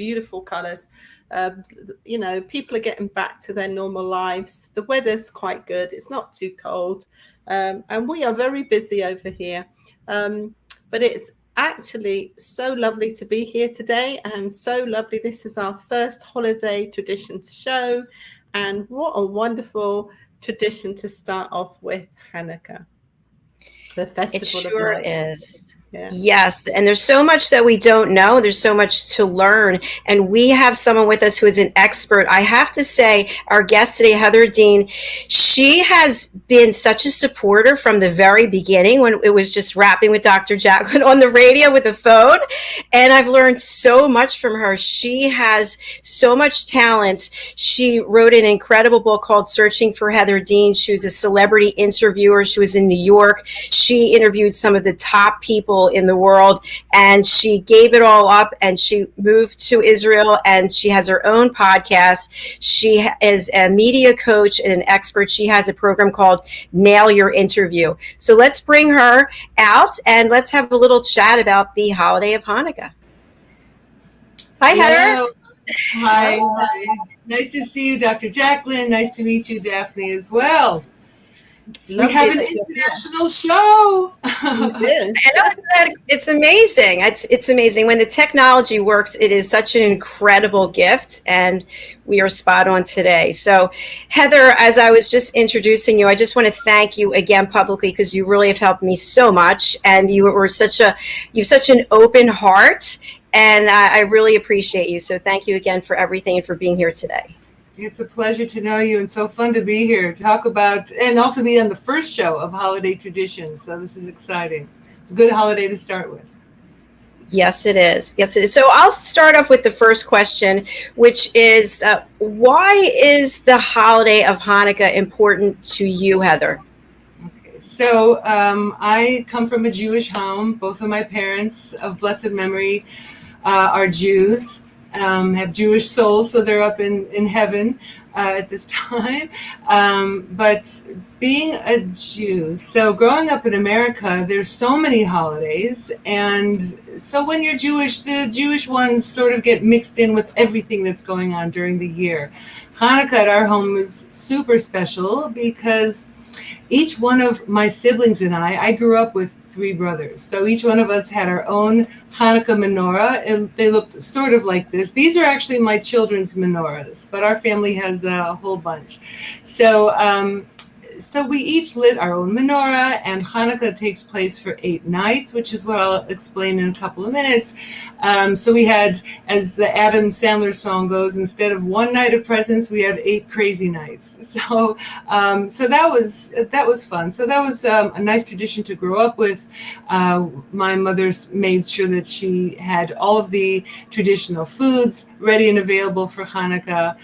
beautiful colors. People are getting back to their normal lives. The weather's quite good. It's not too cold. And we are very busy over here. But it's actually so lovely to be here today, and so lovely. This is our first holiday traditions show. And what a wonderful tradition to start off with, Hanukkah, the festival of lights. It sure is. Yeah. Yes. And there's so much that we don't know. There's so much to learn. And we have someone with us who is an expert. I have to say, our guest today, Heather Dean, she has been such a supporter from the very beginning when it was just rapping with Dr. Jacalyn on the radio with the phone. And I've learned so much from her. She has so much talent. She wrote an incredible book called Searching for Heather Dean. She was a celebrity interviewer. She was in New York. She interviewed some of the top people in the world, and she gave it all up and she moved to Israel, and she has her own podcast. She is a media coach and an expert. She has a program called Nail Your Interview. So let's bring her out and let's have a little chat about the holiday of Hanukkah. Hi, Heather. Hi. Nice to see you, Dr. Jacalyn. Nice to meet you, Daphne, as well. We have an international show. It's amazing. It's amazing. When the technology works, it is such an incredible gift, and we are spot on today. So, Heather, as I was just introducing you, I just want to thank you again publicly because you really have helped me so much, and you have such an open heart, and I really appreciate you. So, thank you again for everything and for being here today. It's a pleasure to know you, and so fun to be here to talk about, and also be on the first show of holiday traditions. So this is exciting. It's a good holiday to start with. Yes, it is. Yes, it is. So I'll start off with the first question, which is, why is the holiday of Hanukkah important to you, Heather? Okay, so I come from a Jewish home. Both of my parents of blessed memory are Jews. Have Jewish souls, so they're up in heaven at this time. But being a Jew, so growing up in America, there's so many holidays, and so when you're Jewish, the Jewish ones sort of get mixed in with everything that's going on during the year. Hanukkah at our home is super special because each one of my siblings and I grew up with 3 brothers. So each one of us had our own Hanukkah menorah, and they looked sort of like this. These are actually my children's menorahs, but our family has a whole bunch. So we each lit our own menorah, and Hanukkah takes place for 8 nights, which is what I'll explain in a couple of minutes. So we had, as the Adam Sandler song goes, instead of 1 night of presents, we had 8 crazy nights. So that was fun. So that was a nice tradition to grow up with. My mother made sure that she had all of the traditional foods ready and available for Hanukkah.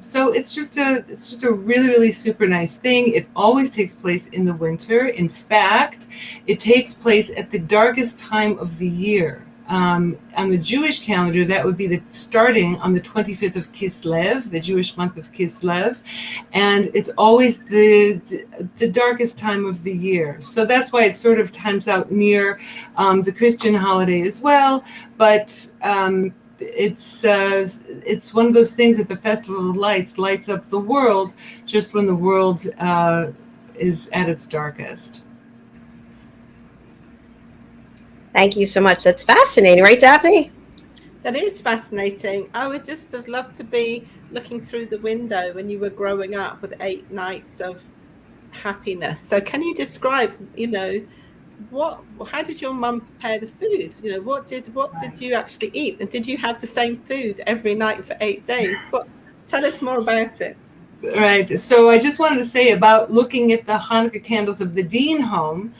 So it's just a really, really super nice thing. It always takes place in the winter. In fact, it takes place at the darkest time of the year. On the Jewish calendar, that would be starting on the 25th of Kislev, the Jewish month of Kislev, and it's always the darkest time of the year. So that's why it sort of times out near the Christian holiday as well. But it's one of those things that the Festival of Lights lights up the world just when the world is at its darkest. Thank you so much. That's fascinating, right, Daphne? That is fascinating. I would just have loved to be looking through the window when you were growing up with 8 nights of happiness. So can you describe, how did your mum prepare the food? What did you actually eat? And did you have the same food every night for 8 days? Tell us more about it. Right. So I just wanted to say about looking at the Hanukkah candles of the Dean home.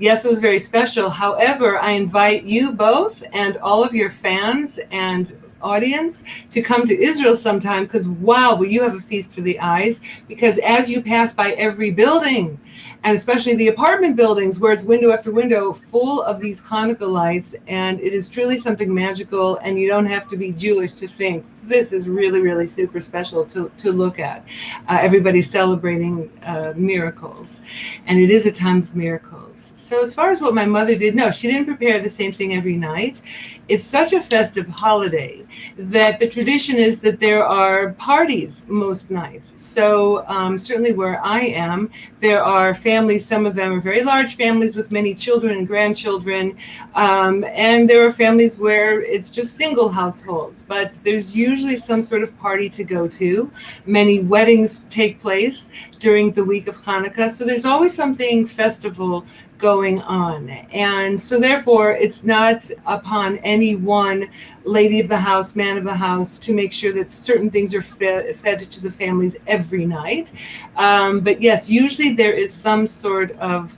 Yes, it was very special. However, I invite you both and all of your fans and audience to come to Israel sometime, because wow, will you have a feast for the eyes, because as you pass by every building, and especially the apartment buildings where it's window after window full of these Hanukkah lights. And it is truly something magical, and you don't have to be Jewish to think this is really, really super special to look at. Everybody's celebrating miracles, and it is a time of miracles. So as far as what my mother did, no, she didn't prepare the same thing every night. It's such a festive holiday that the tradition is that there are parties most nights. So certainly where I am, there are families, some of them are very large families with many children and grandchildren, and there are families where it's just single households, but there's usually some sort of party to go to. Many weddings take place during the week of Hanukkah, so there's always something festival going on. And so therefore it's not upon any one lady of the house, man of the house, to make sure that certain things are fed to the families every night. But yes, usually there is some sort of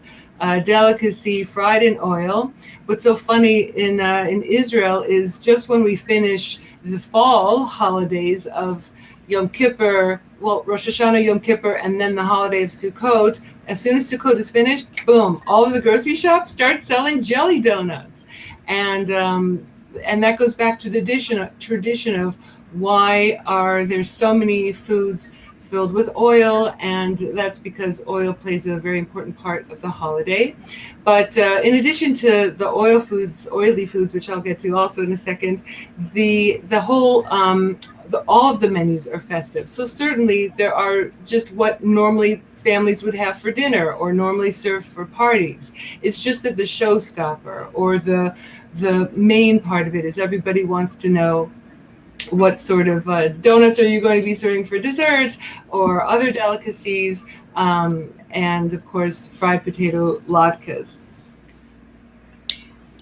delicacy fried in oil. What's so funny in Israel is just when we finish the fall holidays of Yom Kippur, well, Rosh Hashanah, Yom Kippur, and then the holiday of Sukkot, as soon as Sukkot is finished, boom, all of the grocery shops start selling jelly donuts. And that goes back to the tradition of why are there so many foods filled with oil, and that's because oil plays a very important part of the holiday. But in addition to the oily foods, which I'll get to also in a second, the whole all of the menus are festive. So certainly there are just what normally families would have for dinner or normally serve for parties. It's just that the showstopper or the main part of it is everybody wants to know what sort of donuts are you going to be serving for dessert, or other delicacies, and of course fried potato latkes.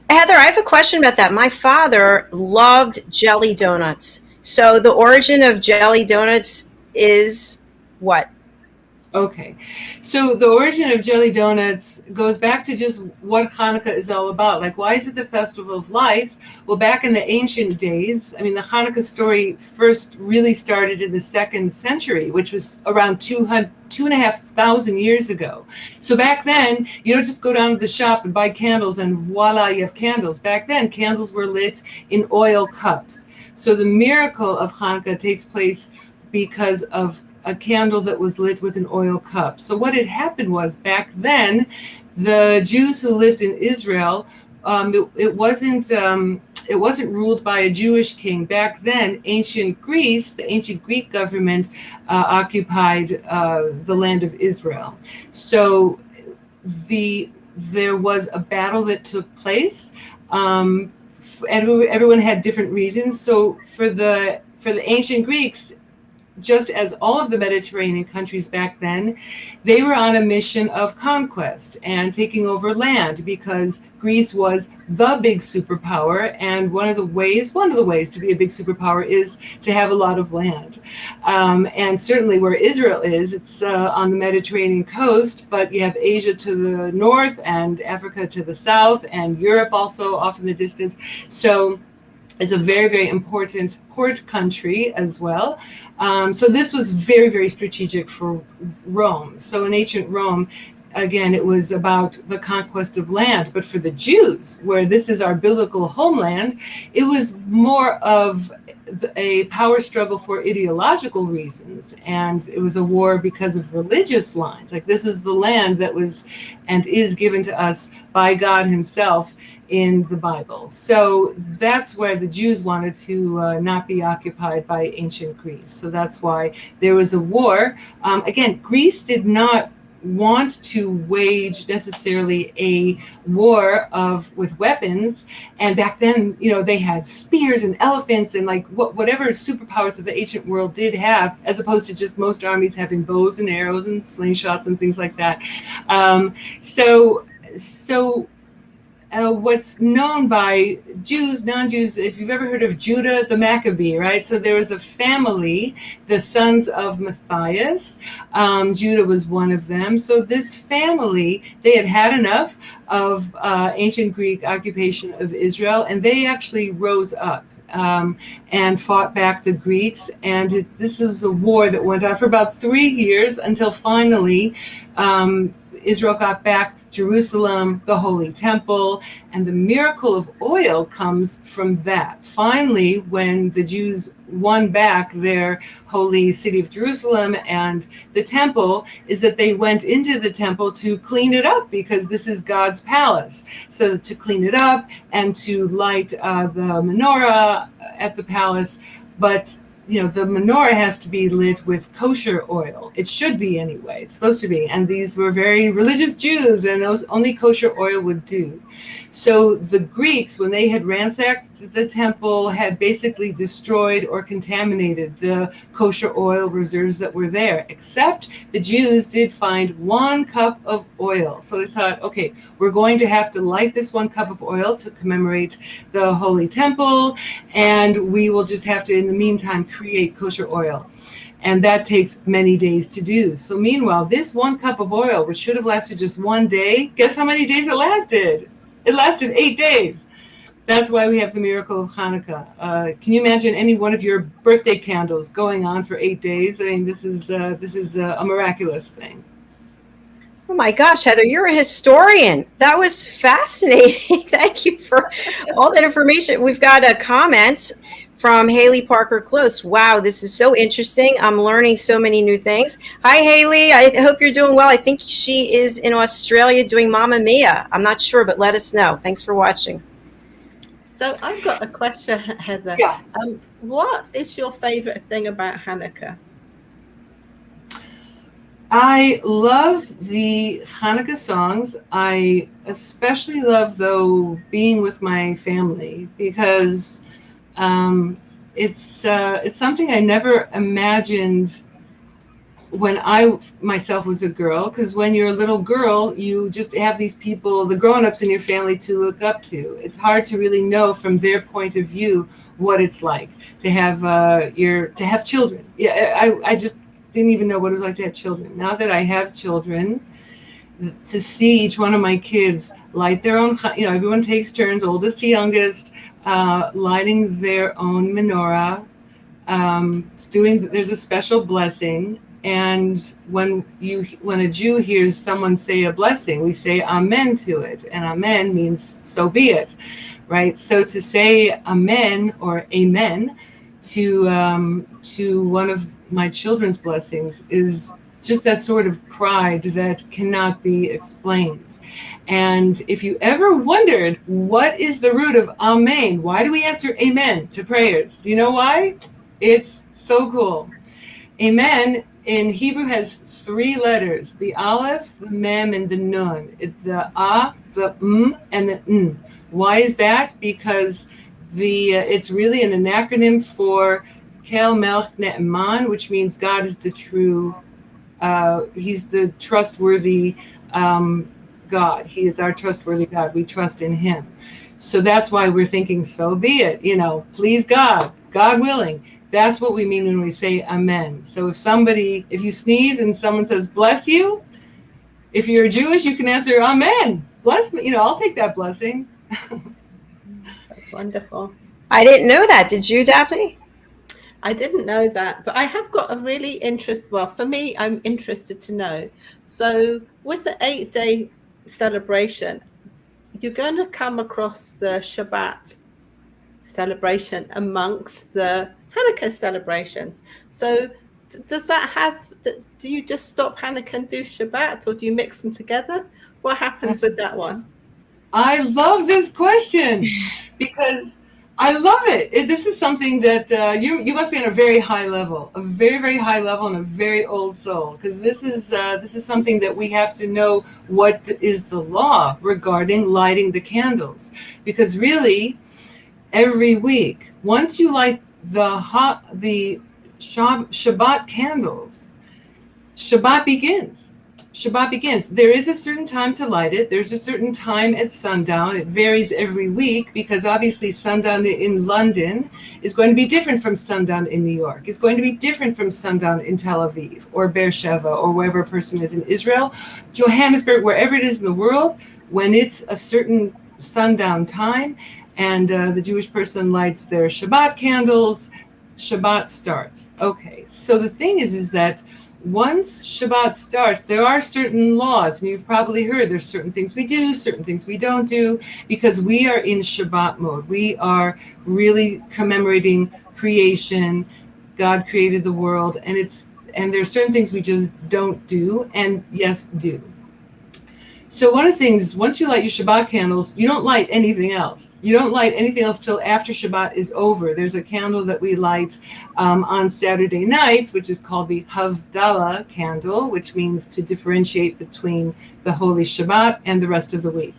Heather, I have a question about that. My father loved jelly donuts. So the origin of jelly donuts is what? Okay, so the origin of jelly donuts goes back to just what Hanukkah is all about. Like, why is it the Festival of Lights? Well, back in the ancient days, I mean, the Hanukkah story first really started in the 2nd century, which was around 2,500 years ago. So back then, you don't just go down to the shop and buy candles and voila, you have candles. Back then, candles were lit in oil cups. So the miracle of Hanukkah takes place because of a candle that was lit with an oil cup. So what had happened was, back then, the Jews who lived in Israel, it wasn't ruled by a Jewish king. Back then, ancient Greece, the ancient Greek government, occupied the land of Israel. So there was a battle that took place. Everyone had different reasons. So for the ancient Greeks, just as all of the Mediterranean countries back then, they were on a mission of conquest and taking over land, because Greece was the big superpower, and one of the ways to be a big superpower is to have a lot of land. And certainly where Israel is, it's on the Mediterranean coast, but you have Asia to the north and Africa to the south, and Europe also off in the distance. So it's a very, very important port country as well. So this was very, very strategic for Rome. So in ancient Rome, again, it was about the conquest of land. But for the Jews, where this is our biblical homeland, it was more of a power struggle for ideological reasons. And it was a war because of religious lines. Like, this is the land that was and is given to us by God himself in the Bible. So that's where the Jews wanted to not be occupied by ancient Greece. So that's why there was a war. Again, Greece did not want to wage necessarily a war with weapons, and back then, they had spears and elephants and like whatever superpowers of the ancient world did have, as opposed to just most armies having bows and arrows and slingshots and things like that. What's known by Jews, non-Jews, if you've ever heard of Judah the Maccabee, right? So there was a family, the sons of Matthias. Judah was one of them. So this family, they had enough of ancient Greek occupation of Israel, and they actually rose up and fought back the Greeks. And this was a war that went on for about 3 years until finally Israel got back Jerusalem, the Holy Temple, and the miracle of oil comes from that. Finally, when the Jews won back their holy city of Jerusalem and the temple, is that they went into the temple to clean it up, because this is God's palace. So to clean it up and to light the menorah at the palace. But the menorah has to be lit with kosher oil. It should be anyway. It's supposed to be. And these were very religious Jews, and only kosher oil would do. So the Greeks, when they had ransacked the temple, had basically destroyed or contaminated the kosher oil reserves that were there, except the Jews did find 1 cup of oil. So they thought, okay, we're going to have to light this 1 cup of oil to commemorate the Holy Temple, and we will just have to, in the meantime, create kosher oil. And that takes many days to do. So meanwhile, this 1 cup of oil, which should have lasted just 1 day, guess how many days it lasted? It lasted 8 days. That's why we have the miracle of Hanukkah. Can you imagine any one of your birthday candles going on for 8 days? I mean, this is a miraculous thing. Oh my gosh, Heather, you're a historian. That was fascinating. Thank you for all that information. We've got a comment from Haley Parker Close. Wow, this is so interesting. I'm learning so many new things. Hi, Haley. I hope you're doing well. I think she is in Australia doing Mamma Mia. I'm not sure, but let us know. Thanks for watching. So I've got a question, Heather. Yeah. What is your favorite thing about Hanukkah? I love the Hanukkah songs. I especially love, though, being with my family, because it's something I never imagined when I myself was a girl, because when you're a little girl, you just have these people, the grown-ups in your family, to look up to. It's hard to really know from their point of view what it's like to have children. Yeah, I just didn't even know what it was like to have children. Now that I have children, to see each one of my kids light their own, everyone takes turns, oldest to youngest, lighting their own menorah. There's a special blessing. And when a Jew hears someone say a blessing, we say amen to it, and amen means so be it, right? So to say amen or amen to one of my children's blessings is just that sort of pride that cannot be explained. And if you ever wondered what is the root of amen, why do we answer amen to prayers? Do you know why? It's so cool. Amen in Hebrew has 3 letters: the aleph, the mem, and the nun. The a, the and the n. Why is that? Because it's really an acronym for Kel Melch Ne'eman, which means God is the true, he's the trustworthy God. He is our trustworthy God. We trust in him. So that's why we're thinking, so be it, please God, God willing. That's what we mean when we say amen. So if you sneeze and someone says bless you, if you're Jewish, you can answer amen. Bless me, I'll take that blessing. That's wonderful. I didn't know that. Did you, Daphne? I didn't know that, but I have got a really for me, I'm interested to know. So with the 8-day celebration, you're going to come across the Shabbat celebration amongst the Hanukkah celebrations. So does that do you just stop Hanukkah and do Shabbat, or do you mix them together? What happens with that one? I love this question because I love it. This is something that you must be on a very high level, a very, very high level, and a very old soul, because this is something that we have to know what is the law regarding lighting the candles, because really every week, once you light the Shabbat candles, Shabbat begins. Shabbat begins. There is a certain time to light it. There's a certain time at sundown. It varies every week because obviously sundown in London is going to be different from sundown in New York. It's going to be different from sundown in Tel Aviv or Beersheba or wherever a person is in Israel, Johannesburg, wherever it is in the world. When it's a certain sundown time and the Jewish person lights their Shabbat candles, Shabbat starts. Okay, so the thing is that once Shabbat starts, there are certain laws, and you've probably heard there's certain things we do, certain things we don't do, because we are in Shabbat mode. We are really commemorating creation. God created the world, and there's certain things we just don't do, and yes, do. So one of the things, once you light your Shabbat candles, you don't light anything else. You don't light anything else till after Shabbat is over. There's a candle that we light on Saturday nights, which is called the Havdalah candle, which means to differentiate between the Holy Shabbat and the rest of the week.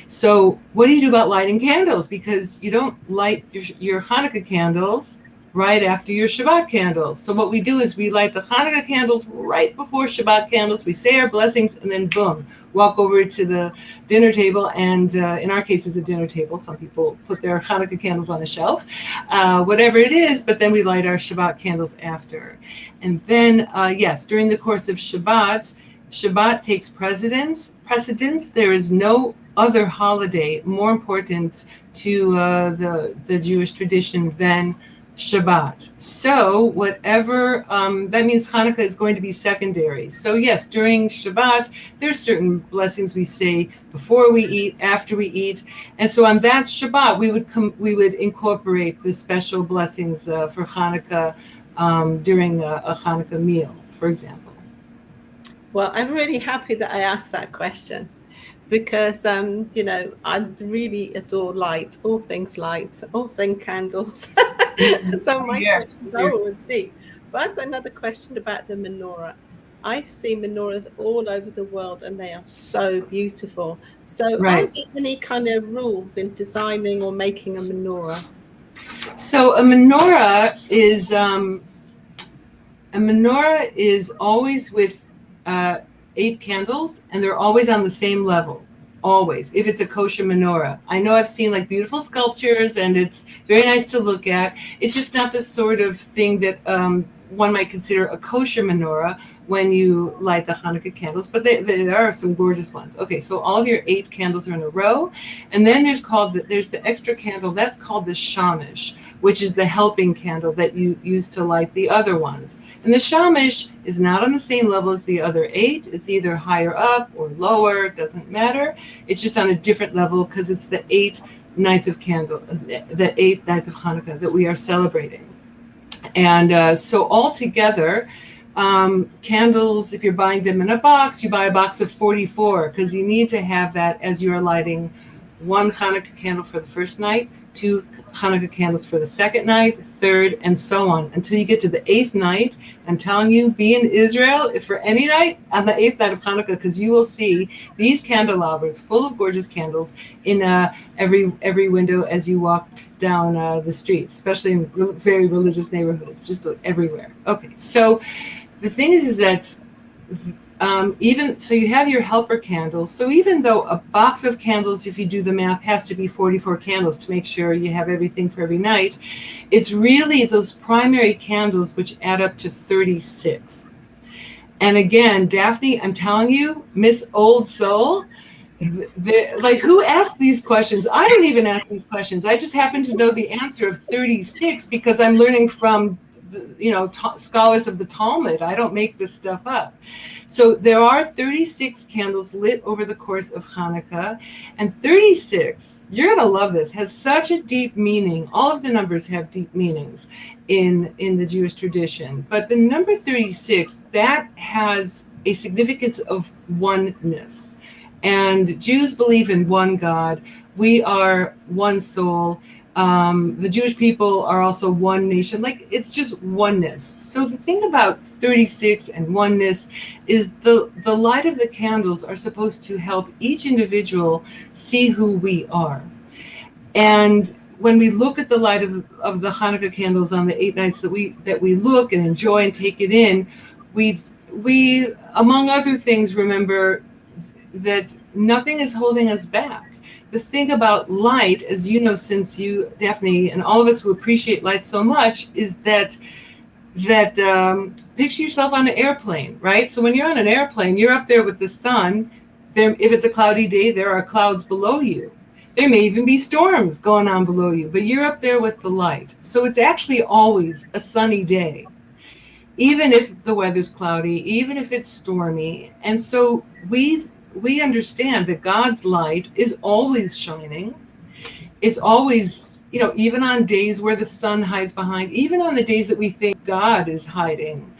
So what do you do about lighting candles? Because you don't light your Hanukkah candles right after your Shabbat candles. So what we do is we light the Hanukkah candles right before Shabbat candles. We say our blessings, and then boom, walk over to the dinner table. And in our case, it's a dinner table. Some people put their Hanukkah candles on a shelf, whatever it is. But then we light our Shabbat candles after. And then, yes, during the course of Shabbat takes precedence. There is no other holiday more important to the Jewish tradition than Shabbat. So whatever, that means Hanukkah is going to be secondary. So yes, during Shabbat, there's certain blessings we say before we eat, after we eat. And so on that Shabbat, we would incorporate the special blessings for Hanukkah during a Hanukkah meal, for example. Well, I'm really happy that I asked that question, because I really adore light, all things candles. So my questions are always deep. But I've got another question about the menorah. I've seen menorahs all over the world, and they are so beautiful. So Right. are there any kind of rules in designing or making a menorah? So a menorah is always with 8 candles, and they're always on the same level. Always, if it's a kosher menorah. I know I've seen like beautiful sculptures, and it's very nice to look at. It's just not the sort of thing that one might consider a kosher menorah when you light the Hanukkah candles, but there are some gorgeous ones. Okay, so all of your 8 candles are in a row, and then there's the extra candle that's called the shamish, which is the helping candle that you use to light the other ones. And the shamish is not on the same level as the other 8. It's either higher up or lower, it doesn't matter. It's just on a different level because it's the 8 nights of the 8 nights of Hanukkah that we are celebrating. And so altogether, candles, if you're buying them in a box, you buy a box of 44, because you need to have that as you're lighting 1 Hanukkah candle for the first night, 2 Hanukkah candles for the second night, third, and so on, until you get to the 8th night. I'm telling you, be in Israel for any night on the 8th night of Hanukkah, because you will see these candelabras full of gorgeous candles in every window as you walk down the streets, especially in very religious neighborhoods, just everywhere. Okay, so the thing is that even so, you have your helper candles. So even though a box of candles, if you do the math, has to be 44 candles to make sure you have everything for every night, it's really those primary candles which add up to 36. And again, Daphne, I'm telling you, Miss Old Soul, like, who asked these questions? I don't even ask these questions. I just happen to know the answer of 36 because I'm learning from scholars of the Talmud. I don't make this stuff up. So there are 36 candles lit over the course of Hanukkah, and 36, you're going to love this, has such a deep meaning. All of the numbers have deep meanings in the Jewish tradition, but the number 36, that has a significance of oneness. And Jews believe in one God. We are one soul. The Jewish people are also one nation. Like, it's just oneness. So the thing about 36 and oneness is the light of the candles are supposed to help each individual see who we are. And when we look at the light of the Hanukkah candles on the 8 nights that we look and enjoy and take it in, we among other things remember that nothing is holding us back. The thing about light, as you know, since you, Daphne, and all of us who appreciate light so much, is that picture yourself on an airplane, right? So when you're on an airplane, you're up there with the sun. If it's a cloudy day, there are clouds below you. There may even be storms going on below you, but you're up there with the light. So it's actually always a sunny day. even if the weather's cloudy, even if it's stormy. And so we understand that God's light is always shining. It's always, even on days where the sun hides behind, even on the days that we think God is hiding,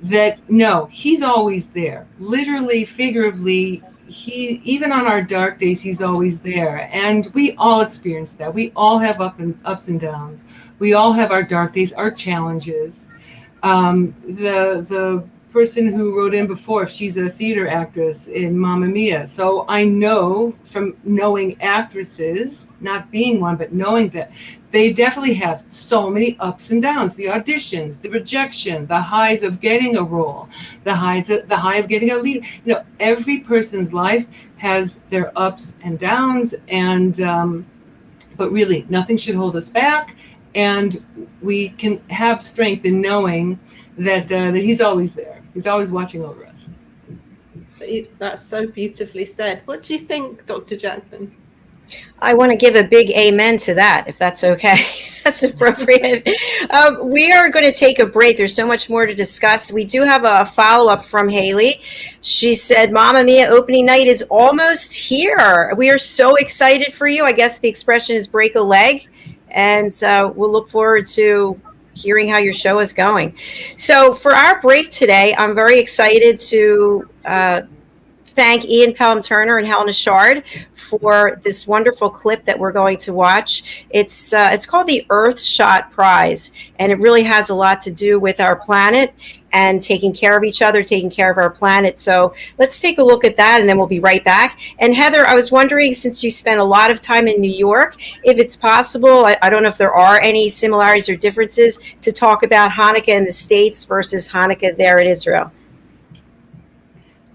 that no, he's always there. Literally, figuratively, even on our dark days, he's always there. And we all experience that. We all have ups and downs. We all have our dark days, our challenges. The person who wrote in before, she's a theater actress in Mamma Mia. So I know from knowing actresses, not being one, but knowing that they definitely have so many ups and downs, the auditions, the rejection, the highs of getting a role, the high of getting a lead. Every person's life has their ups and downs, and but really nothing should hold us back. And we can have strength in knowing that he's always there. He's always watching over us. That's so beautifully said. What do you think, Dr. Jacalyn? I want to give a big amen to that, if that's okay. That's appropriate. We are going to take a break. There's so much more to discuss. We do have a follow-up from Haley. She said, Mamma Mia opening night is almost here. We are so excited for you. I guess the expression is break a leg. And we'll look forward to hearing how your show is going. So for our break today, I'm very excited to thank Ian Pelham Turner and Helena Shard for this wonderful clip that we're going to watch. It's called the Earthshot Prize, and it really has a lot to do with our planet and taking care of each other, taking care of our planet. So let's take a look at that, and then we'll be right back. And Heather, I was wondering, since you spent a lot of time in New York, if it's possible, I don't know if there are any similarities or differences, to talk about Hanukkah in the States versus Hanukkah there in Israel.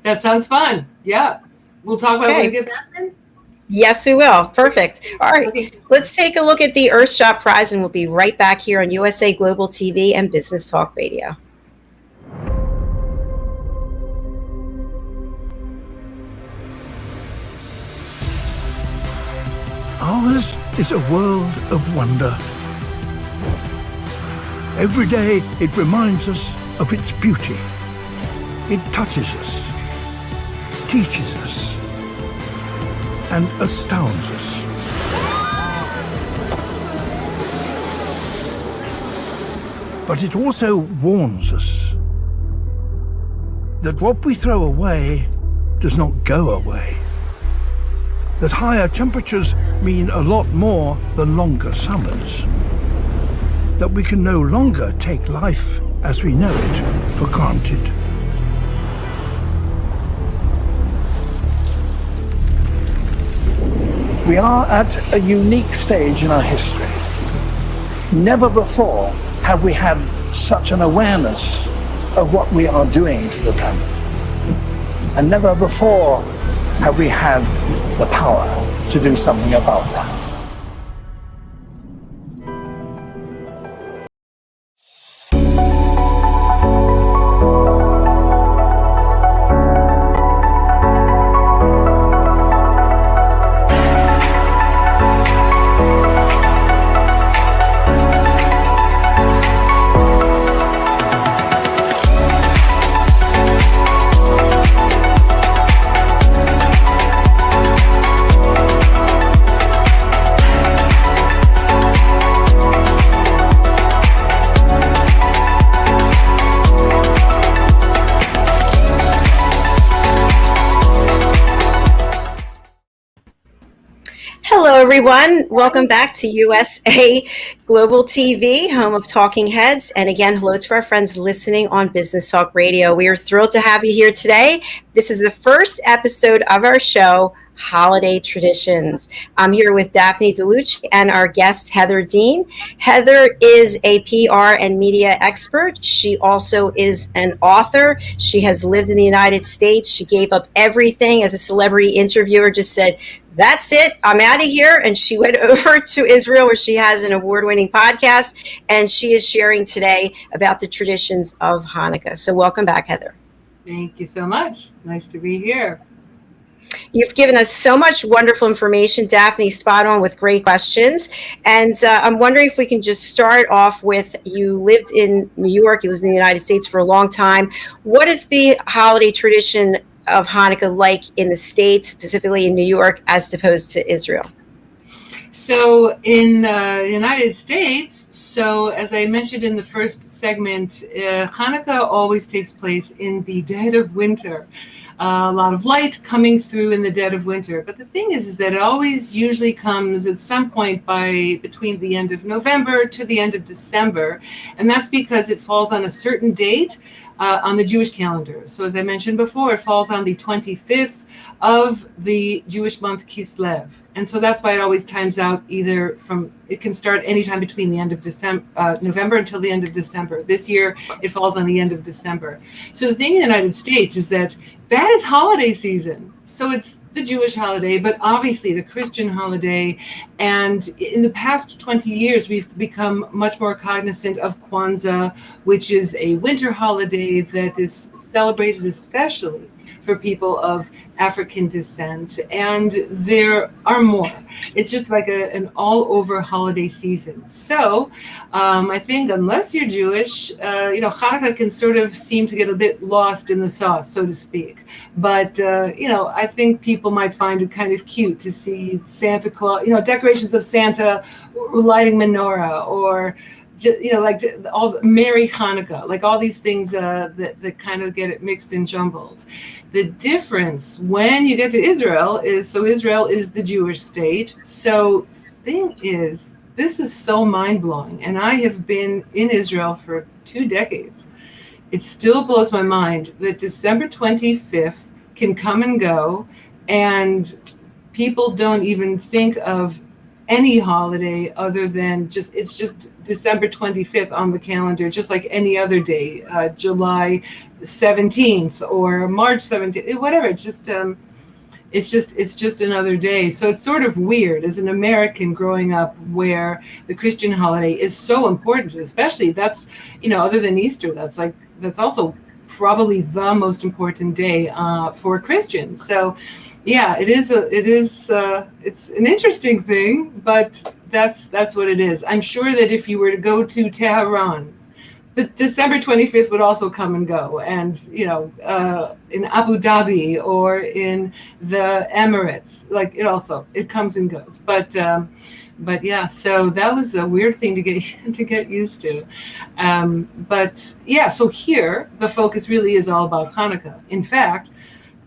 That sounds fun. Yeah. We'll talk about it when we get back then. Yes, we will. Perfect. All right. Okay. Let's take a look at the Earthshot Prize, and we'll be right back here on USA Global TV and Business Talk Radio. Ours is a world of wonder. Every day it reminds us of its beauty. It touches us, teaches us, and astounds us. But it also warns us that what we throw away does not go away. That higher temperatures mean a lot more than longer summers. That we can no longer take life as we know it for granted. We are at a unique stage in our history. Never before have we had such an awareness of what we are doing to the planet. And never before have we had the power to do something about that. Hello, everyone. Welcome back to USA Global TV, home of Talking Heads. And again, hello to our friends listening on Business Talk Radio. We are thrilled to have you here today. This is the first episode of our show, Holiday Traditions. I'm here with Daphne Diluce and our guest, Heather Dean. Heather is a PR and media expert. She also is an author. She has lived in the United States. She gave up everything as a celebrity interviewer, just said, that's it, I'm out of here. And she went over to Israel, where she has an award-winning podcast, and she is sharing today about the traditions of Hanukkah. So welcome back, Heather. Thank you so much. Nice to be here. You've given us so much wonderful information, Daphne, spot on with great questions. And I'm wondering if we can just start off with, you lived in New York, you lived in the United States for a long time. What is the holiday tradition of Hanukkah like in the States, specifically in New York, as opposed to Israel? So in the United States, so as I mentioned in the first segment, Hanukkah always takes place in the dead of winter. A lot of light coming through in the dead of winter. But the thing is that it always usually comes at some point between the end of November to the end of December. And that's because it falls on a certain date on the Jewish calendar. So as I mentioned before, it falls on the 25th of the Jewish month Kislev. And so that's why it always times out it can start anytime between the end of November until the end of December. This year, it falls on the end of December. So the thing in the United States is that is holiday season. So it's the Jewish holiday, but obviously the Christian holiday. And in the past 20 years, we've become much more cognizant of Kwanzaa, which is a winter holiday that is celebrated especially for people of African descent, and there are more. It's just like an all-over holiday season. So I think unless you're Jewish, Hanukkah can sort of seem to get a bit lost in the sauce, so to speak. But I think people might find it kind of cute to see Santa Claus, decorations of Santa lighting menorah, or like all Merry Hanukkah, like all these things that kind of get it mixed and jumbled. The difference when you get to Israel is Israel is the Jewish state. So thing is, this is so mind-blowing, and I have been in Israel for 2 decades. It still blows my mind that December 25th can come and go, and people don't even think of any holiday other than it's just December 25th on the calendar, just like any other day, July 17th or March 17th, whatever. It's just another day. So it's sort of weird as an American growing up where the Christian holiday is so important, especially that's, other than Easter, that's also probably the most important day for Christians. So yeah, it's an interesting thing, but that's what it is. I'm sure that if you were to go to Tehran, the December 25th would also come and go, and in Abu Dhabi or in the Emirates, it comes and goes. But yeah, so that was a weird thing to get used to. But yeah, so here the focus really is all about Hanukkah. In fact,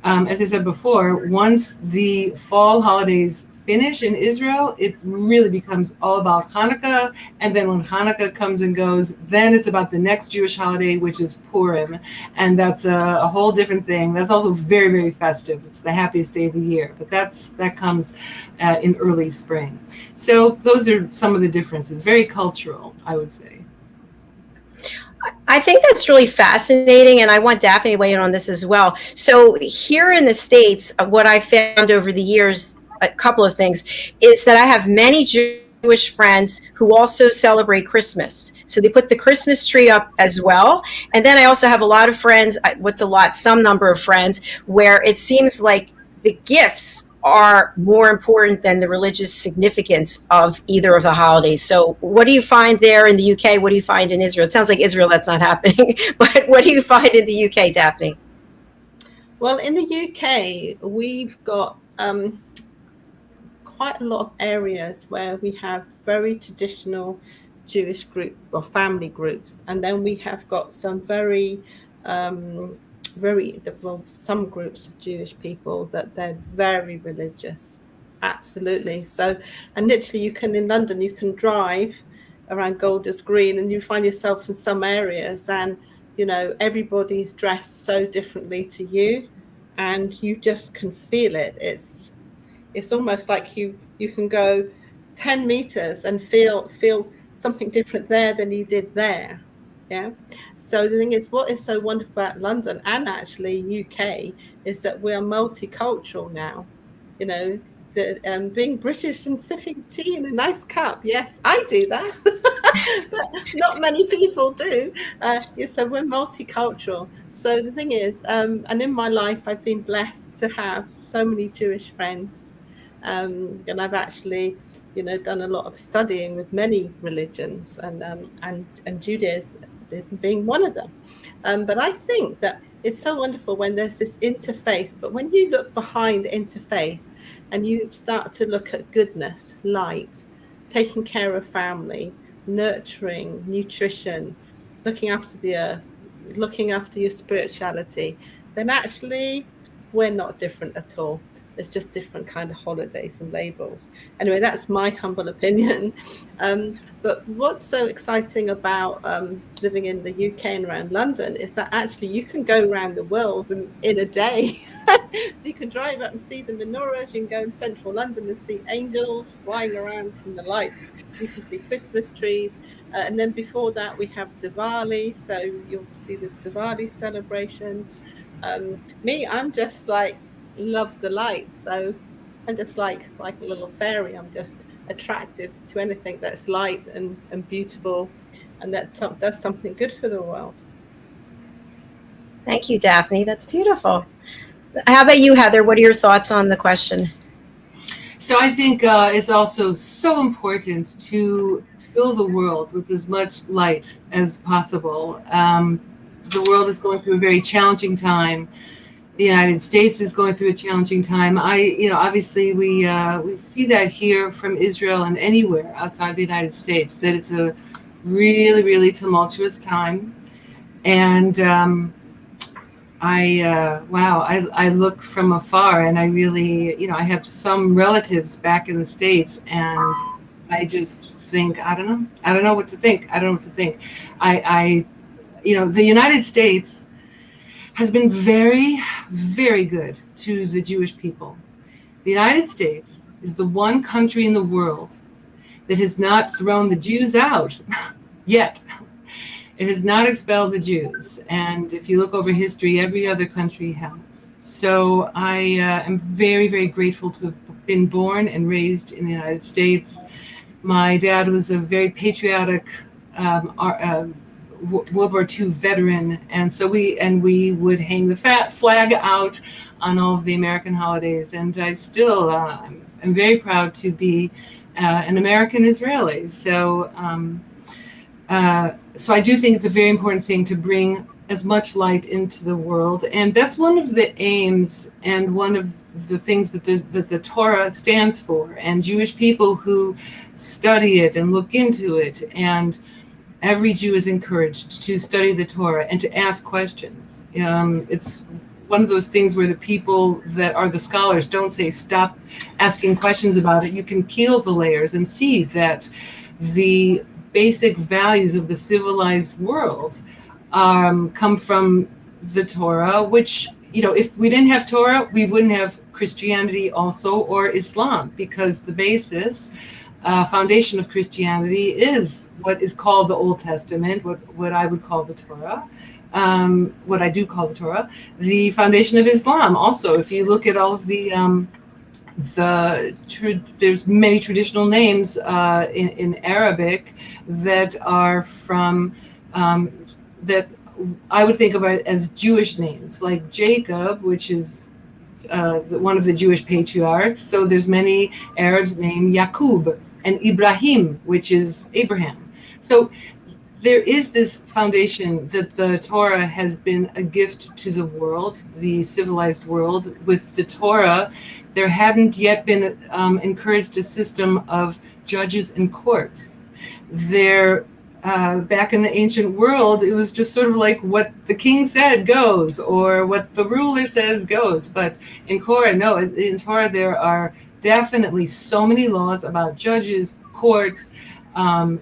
as I said before, once the fall holidays finish in Israel, it really becomes all about Hanukkah. And then when Hanukkah comes and goes, then it's about the next Jewish holiday, which is Purim. And that's a whole different thing. That's also very, very festive. It's the happiest day of the year. But that comes in early spring. So those are some of the differences. Very cultural, I would say. I think that's really fascinating, and I want Daphne to weigh in on this as well. So here in the States, what I found over the years, a couple of things, is that I have many Jewish friends who also celebrate Christmas. So they put the Christmas tree up as well. And then I also have a lot of friends, some number of friends, where it seems like the gifts are more important than the religious significance of either of the holidays. So what do you find there in the UK? What do you find in Israel? It sounds like Israel, that's not happening. But what do you find in the UK, Daphne? Well, in the UK, we've got quite a lot of areas where we have very traditional Jewish group or family groups. And then we have got some some groups of Jewish people that they're very religious. Absolutely. So, and literally in London, you can drive around Golders Green and you find yourself in some areas and, everybody's dressed so differently to you and you just can feel it. It's almost like you can go 10 meters and feel something different there than you did there. Yeah. So the thing is, what is so wonderful about London and actually UK is that we are multicultural now. Being British and sipping tea in a nice cup. Yes, I do that. but not many people do. So we're multicultural. So the thing is, and in my life, I've been blessed to have so many Jewish friends. And I've actually, done a lot of studying with many religions, and Judaism being one of them. But I think that it's so wonderful when there's this interfaith. But when you look behind interfaith and you start to look at goodness, light, taking care of family, nurturing, nutrition, looking after the earth, looking after your spirituality, then actually we're not different at all. There's just different kind of holidays and labels. Anyway, that's my humble opinion. But what's so exciting about living in the UK and around London is that actually you can go around the world in a day. So you can drive up and see the menorahs. You can go in central London and see angels flying around from the lights. You can see Christmas trees. And then before that, we have Diwali. So you'll see the Diwali celebrations. I'm just like, love the light. So I'm just like a little fairy. I'm just attracted to anything that's light and beautiful, and that's something good for the world. Thank you, Daphne. That's beautiful. How about you, Heather? What are your thoughts on the question? So I think it's also so important to fill the world with as much light as possible. The world is going through a very challenging time. The United States is going through a challenging time. Obviously we see that here from Israel and anywhere outside the United States, that it's a really, really tumultuous time. And I look from afar, and I really, I have some relatives back in the States, and I just think, I don't know what to think. The United States has been very, very good to the Jewish people. The United States is the one country in the world that has not thrown the Jews out yet. It has not expelled the Jews. And if you look over history, every other country has. So I am very, very grateful to have been born and raised in the United States. My dad was a very patriotic World War II veteran, and so we would hang the flag out on all of the American holidays, and I still am very proud to be an American Israeli. So I do think it's a very important thing to bring as much light into the world, and that's one of the aims and one of the things that the Torah stands for, and Jewish people who study it and look into it, and every Jew is encouraged to study the Torah and to ask questions. It's one of those things where the people that are the scholars don't say stop asking questions about it. You can peel the layers and see that the basic values of the civilized world come from the Torah, which, if we didn't have Torah, we wouldn't have Christianity also, or Islam, because the basis foundation of Christianity is what is called the Old Testament, what I would call the Torah, what I do call the Torah. The foundation of Islam also, if you look at all of there's many traditional names in Arabic that are from, that I would think about as Jewish names, like Jacob, which is one of the Jewish patriarchs. So there's many Arabs named Yaqub, and Ibrahim, which is Abraham. So there is this foundation that the Torah has been a gift to the world, the civilized world. With the Torah, there hadn't yet been encouraged a system of judges and courts. Back in the ancient world, it was just sort of like what the king said goes, or what the ruler says goes. But in Torah there are definitely so many laws about judges, courts.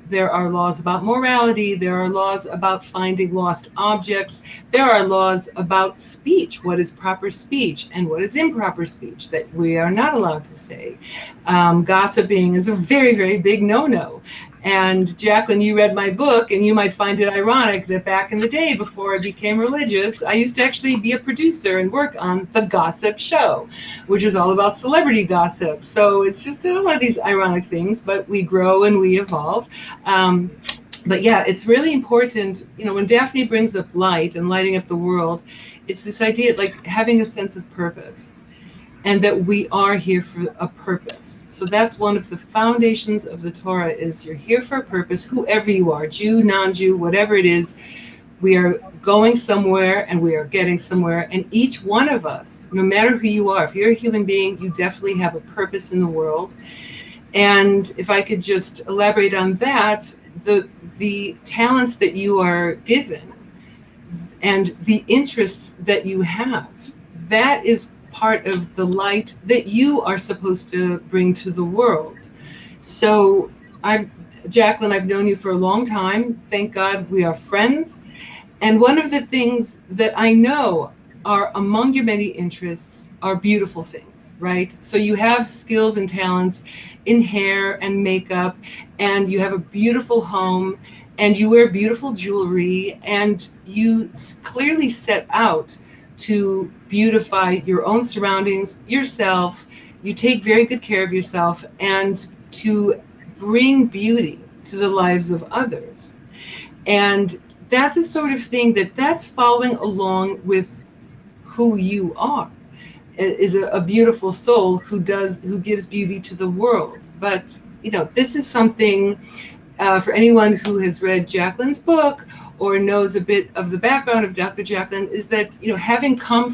There are laws about morality. There are laws about finding lost objects. There are laws about speech, what is proper speech and what is improper speech that we are not allowed to say. Gossiping is a very, very big no-no. And Jacalyn, you read my book, and you might find it ironic that back in the day, before I became religious, I used to actually be a producer and work on The Gossip Show, which is all about celebrity gossip. So it's just one of these ironic things, but we grow and we evolve. But yeah, it's really important, when Daphne brings up light and lighting up the world, it's this idea like having a sense of purpose, and that we are here for a purpose. So that's one of the foundations of the Torah, is you're here for a purpose, whoever you are, Jew, non-Jew, whatever it is. We are going somewhere and we are getting somewhere. And each one of us, no matter who you are, if you're a human being, you definitely have a purpose in the world. And if I could just elaborate on that, the talents that you are given and the interests that you have, that is part of the light that you are supposed to bring to the world. So Jacalyn, I've known you for a long time. Thank God we are friends. And one of the things that I know are among your many interests are beautiful things, right? So you have skills and talents in hair and makeup, and you have a beautiful home, and you wear beautiful jewelry, and you clearly set out to beautify your own surroundings, yourself. You take very good care of yourself, and to bring beauty to the lives of others. And that's a sort of thing that's following along with who you are, is a beautiful soul who gives beauty to the world. But this is something for anyone who has read Jacalyn's book or knows a bit of the background of Dr. Jacalyn, is that having coming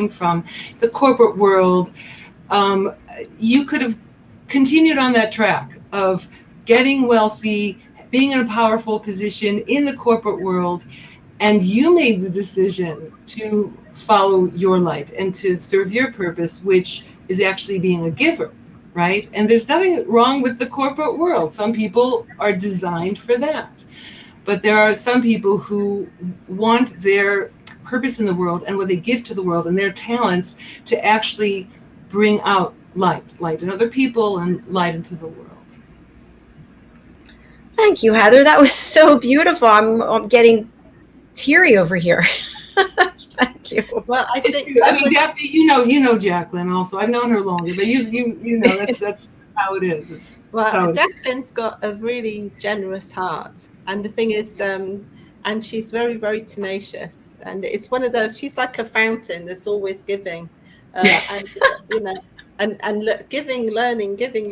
from the corporate world, you could have continued on that track of getting wealthy, being in a powerful position in the corporate world, and you made the decision to follow your light and to serve your purpose, which is actually being a giver, right? And there's nothing wrong with the corporate world. Some people are designed for that. But there are some people who want their purpose in the world and what they give to the world and their talents to actually bring out light in other people and light into the world. Thank you, Heather. That was so beautiful. I'm getting teary over here. Thank you. Well, I think Daphne, you know Jacalyn also. I've known her longer, but you know that's how it is. Jacalyn's got a really generous heart, and the thing is, and she's very, very tenacious, and it's one of those. She's like a fountain that's always giving, and look, giving, learning, doing.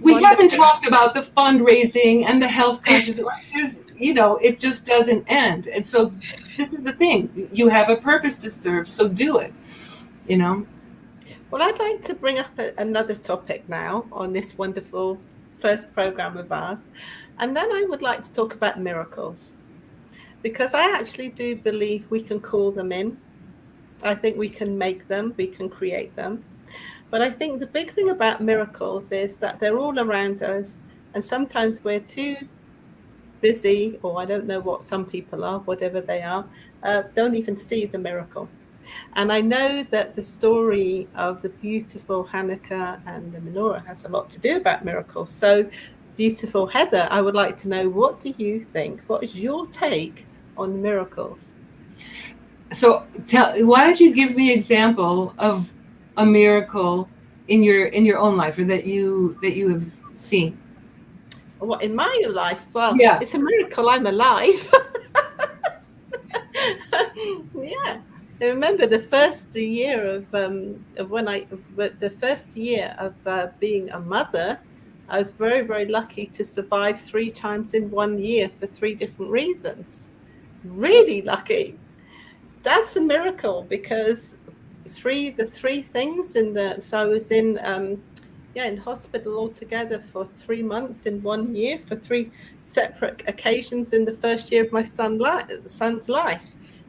We haven't talked about the fundraising and the health conscious. It just doesn't end. And so this is the thing. You have a purpose to serve, so do it, Well, I'd like to bring up another topic now on this wonderful first program of ours. And then I would like to talk about miracles, because I actually do believe we can call them in. I think we can make them, we can create them. But I think the big thing about miracles is that they're all around us, and sometimes we're too busy, or I don't know what some people are, whatever they are, don't even see the miracle. And I know that the story of the beautiful Hanukkah and the menorah has a lot to do about miracles. So, beautiful Heather, I would like to know, what do you think? What is your take on miracles? So, why don't you give me an example of a miracle in your own life, or that you have seen? What, in my life? Well, yeah. It's a miracle I'm alive. Yeah. I remember the first year of being a mother, I was very, very lucky to survive 3 times in 1 year for 3 different reasons. Really lucky. That's a miracle, because the three things so I was in hospital altogether for 3 months in 1 year for 3 separate occasions in the first year of my son's life.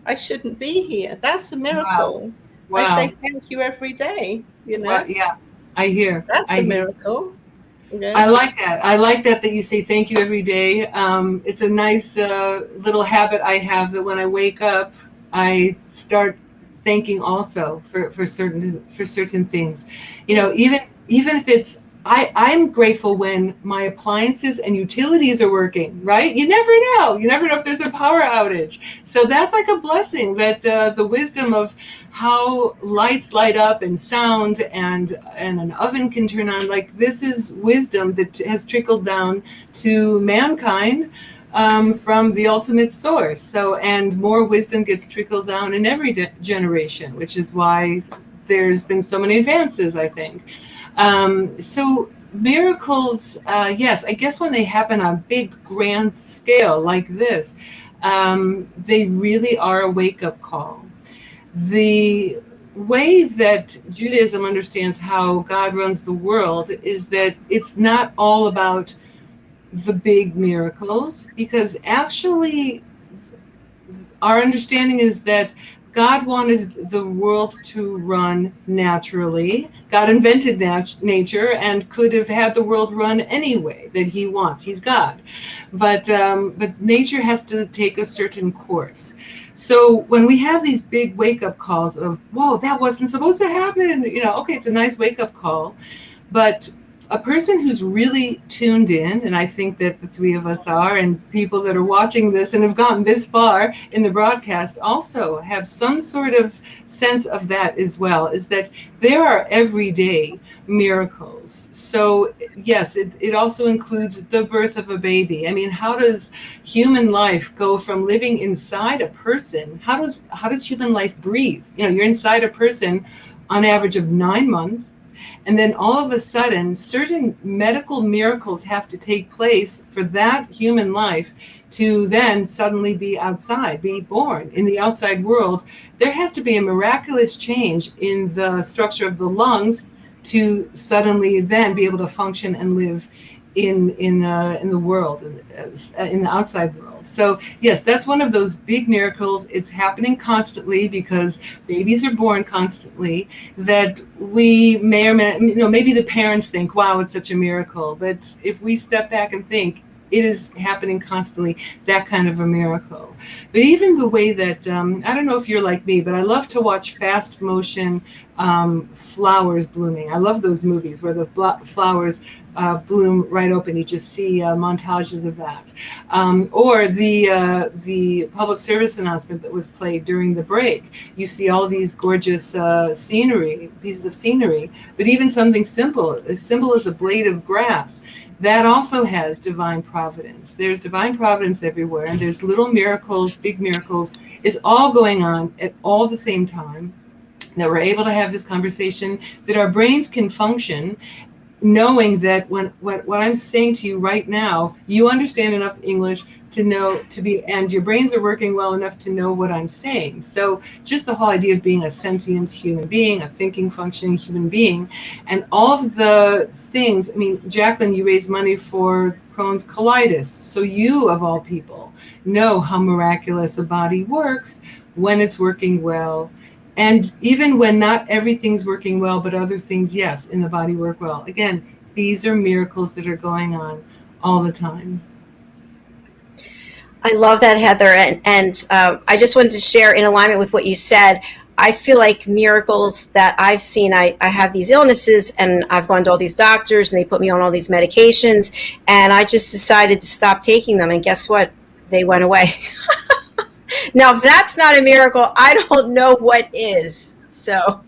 I shouldn't be here. That's a miracle. Wow. I say thank you every day, Well, yeah, I hear. That's a miracle. Yeah. I like that. I like that you say thank you every day. It's a nice little habit I have, that when I wake up, I start thanking also for certain things. Even if it's I'm grateful when my appliances and utilities are working, right? You never know. You never know if there's a power outage. So that's like a blessing, that the wisdom of how lights light up and sound and an oven can turn on, like this is wisdom that has trickled down to mankind from the ultimate source. So, and more wisdom gets trickled down in every generation, which is why there's been so many advances, I think. So miracles, yes, I guess when they happen on a big grand scale like this, they really are a wake-up call. The way that Judaism understands how God runs the world is that it's not all about the big miracles, because actually our understanding is that God wanted the world to run naturally. God invented nature and could have had the world run any way that he wants. He's God. But nature has to take a certain course. So when we have these big wake-up calls of, whoa, that wasn't supposed to happen, okay, it's a nice wake-up call. But a person who's really tuned in, and I think that the three of us are, and people that are watching this and have gotten this far in the broadcast also have some sort of sense of that as well, is that there are everyday miracles. So yes, it also includes the birth of a baby. I mean, how does human life go from living inside a person? How does human life breathe? You're inside a person on average of 9 months. And then all of a sudden, certain medical miracles have to take place for that human life to then suddenly be outside, be born in the outside world. There has to be a miraculous change in the structure of the lungs to suddenly then be able to function and live in the world, in the outside world. So yes, that's one of those big miracles. It's happening constantly because babies are born constantly, that we may or may not, maybe the parents think, wow, it's such a miracle. But if we step back and think, it is happening constantly, that kind of a miracle. But even the way that, I don't know if you're like me, but I love to watch fast motion flowers blooming. I love those movies where the flowers bloom right open. You just see montages of that. Or the public service announcement that was played during the break. You see all these gorgeous pieces of scenery, but even something as simple as a blade of grass, that also has divine providence. There's divine providence everywhere, and there's little miracles, big miracles. It's all going on at all the same time, that we're able to have this conversation, that our brains can function, knowing that when what I'm saying to you right now, you understand enough English to know and your brains are working well enough to know what I'm saying. So just the whole idea of being a sentient human being, a thinking, functioning human being, and all of the things. I mean, Jacalyn, you raise money for Crohn's colitis, so you, of all people, know how miraculous a body works when it's working well. And even when not everything's working well, but other things, yes, in the body work well. Again, these are miracles that are going on all the time. I love that, Heather. And I just wanted to share, in alignment with what you said, I feel like miracles that I've seen, I have these illnesses and I've gone to all these doctors and they put me on all these medications, and I just decided to stop taking them. And guess what? They went away. Now, if that's not a miracle, I don't know what is. So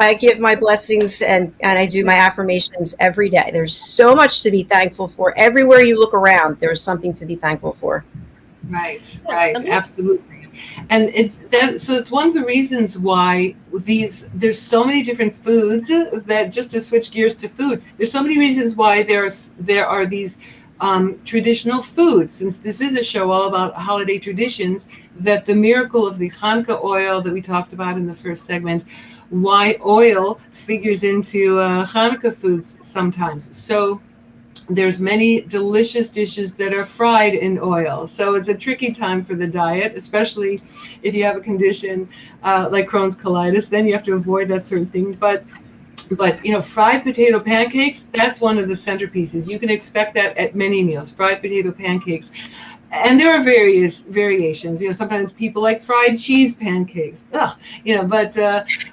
I give my blessings and I do my affirmations every day. There's so much to be thankful for. Everywhere you look around, there's something to be thankful for. Right, absolutely. And it's one of the reasons why there's so many different foods, that, just to switch gears to food, there's so many reasons why there are these traditional foods. Since this is a show all about holiday traditions, that the miracle of the Hanukkah oil that we talked about in the first segment, why oil figures into Hanukkah foods sometimes. So there's many delicious dishes that are fried in oil. So it's a tricky time for the diet, especially if you have a condition like Crohn's colitis. Then you have to avoid that sort of thing. But fried potato pancakes, that's one of the centerpieces. You can expect that at many meals, fried potato pancakes. And there are various variations. Sometimes people like fried cheese pancakes. Ugh,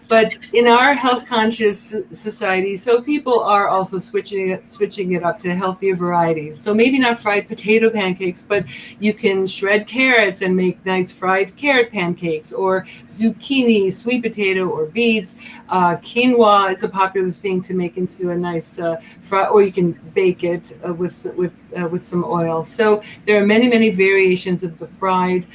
but in our health conscious society, so people are also switching it up to healthier varieties. So maybe not fried potato pancakes, but you can shred carrots and make nice fried carrot pancakes, or zucchini, sweet potato, or beets. Quinoa is a popular thing to make into a nice fry, or you can bake it with some oil. So there are many variations of the fried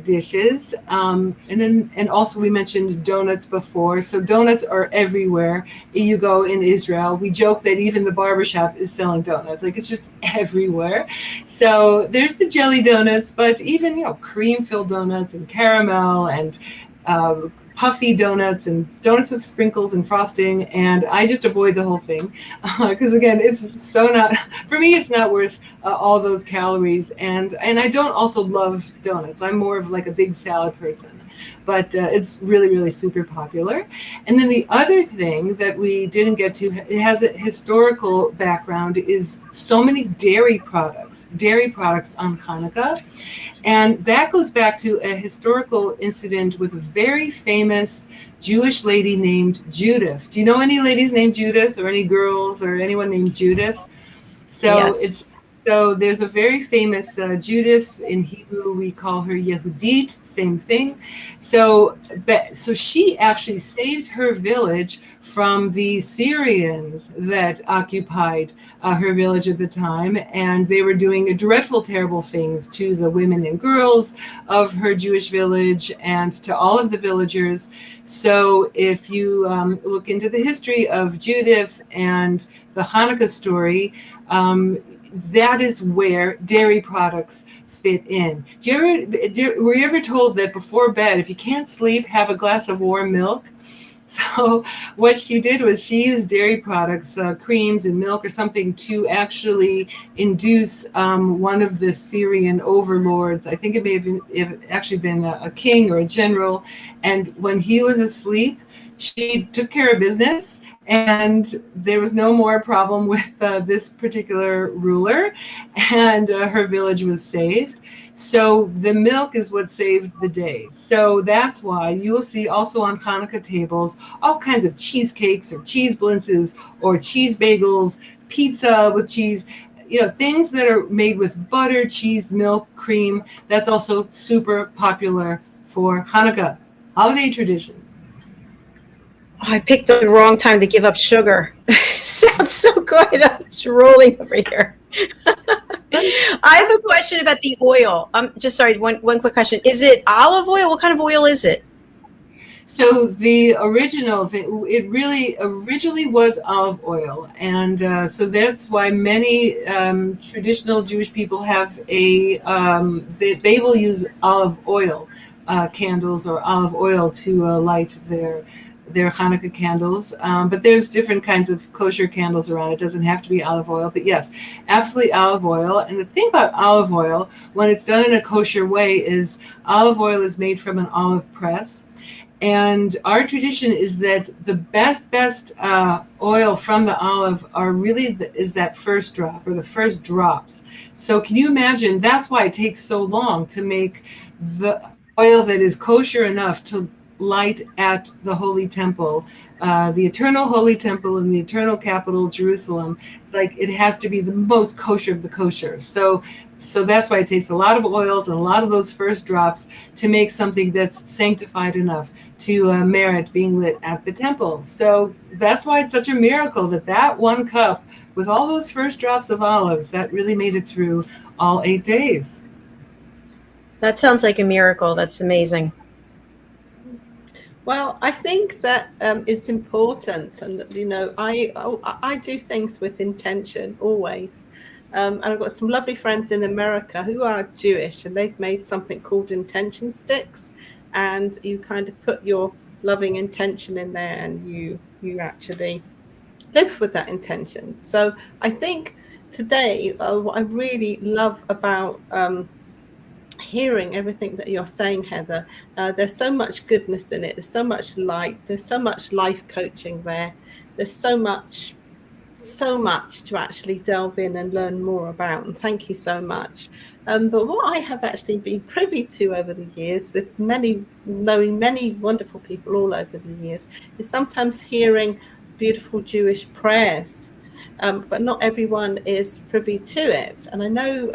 dishes, and also we mentioned donuts before. So donuts are everywhere. You go in Israel, we joke that even the barbershop is selling donuts. Like, it's just everywhere. So there's the jelly donuts, but even cream filled donuts and caramel and puffy donuts and donuts with sprinkles and frosting, and I just avoid the whole thing because again, it's so not, for me, it's not worth all those calories, and I don't also love donuts. I'm more of like a big salad person, but it's really super popular. And then the other thing that we didn't get to, it has a historical background, is so many dairy products on Hanukkah. And that goes back to a historical incident with a very famous Jewish lady named Judith. Do you know any ladies named Judith, or any girls or anyone named Judith? So Yes. So there's a very famous Judith. In Hebrew, we call her Yehudit, same thing. So she actually saved her village from the Syrians that occupied her village at the time, and they were doing dreadful, terrible things to the women and girls of her Jewish village and to all of the villagers. So if you look into the history of Judith and the Hanukkah story, that is where dairy products fit in. Were you ever told that before bed, if you can't sleep, have a glass of warm milk? So what she did was she used dairy products, creams and milk or something, to actually induce one of the Syrian overlords. I think it may have actually been a king or a general. And when he was asleep, she took care of business, and there was no more problem with this particular ruler, and her village was saved. So the milk is what saved the day. So that's why you will see also on Hanukkah tables all kinds of cheesecakes or cheese blintzes or cheese bagels, pizza with cheese, things that are made with butter, cheese, milk, cream. That's also super popular for Hanukkah, holiday tradition. Oh, I picked the wrong time to give up sugar. Sounds so good. I'm drooling over here. I have a question about the oil. Just sorry, one quick question. Is it olive oil? What kind of oil is it? So the original thing, it really originally was olive oil, and so that's why many traditional Jewish people have they will use olive oil candles or olive oil to light their Hanukkah candles. But there's different kinds of kosher candles around. It doesn't have to be olive oil, but yes, absolutely olive oil. And the thing about olive oil, when it's done in a kosher way, is olive oil is made from an olive press. And our tradition is that the best oil from the olive are really is that first drop or the first drops. So can you imagine? That's why it takes so long to make the oil that is kosher enough to light at the Holy Temple, the eternal Holy Temple in the eternal capital, Jerusalem. Like, it has to be the most kosher of the kosher. So that's why it takes a lot of oils and a lot of those first drops to make something that's sanctified enough to merit being lit at the temple. So that's why it's such a miracle that one cup with all those first drops of olives, that really made it through all 8 days. That sounds like a miracle. That's amazing. Well, I think that it's important, and I do things with intention always. And I've got some lovely friends in America who are Jewish, and they've made something called intention sticks, and you kind of put your loving intention in there, and you actually live with that intention. So I think today, what I really love about hearing everything that you're saying, Heather, there's so much goodness in it. There's so much light. There's so much life coaching there. There's so much to actually delve in and learn more about. And thank you so much. But what I have actually been privy to over the years, with knowing many wonderful people all over the years, is sometimes hearing beautiful Jewish prayers. But not everyone is privy to it. And I know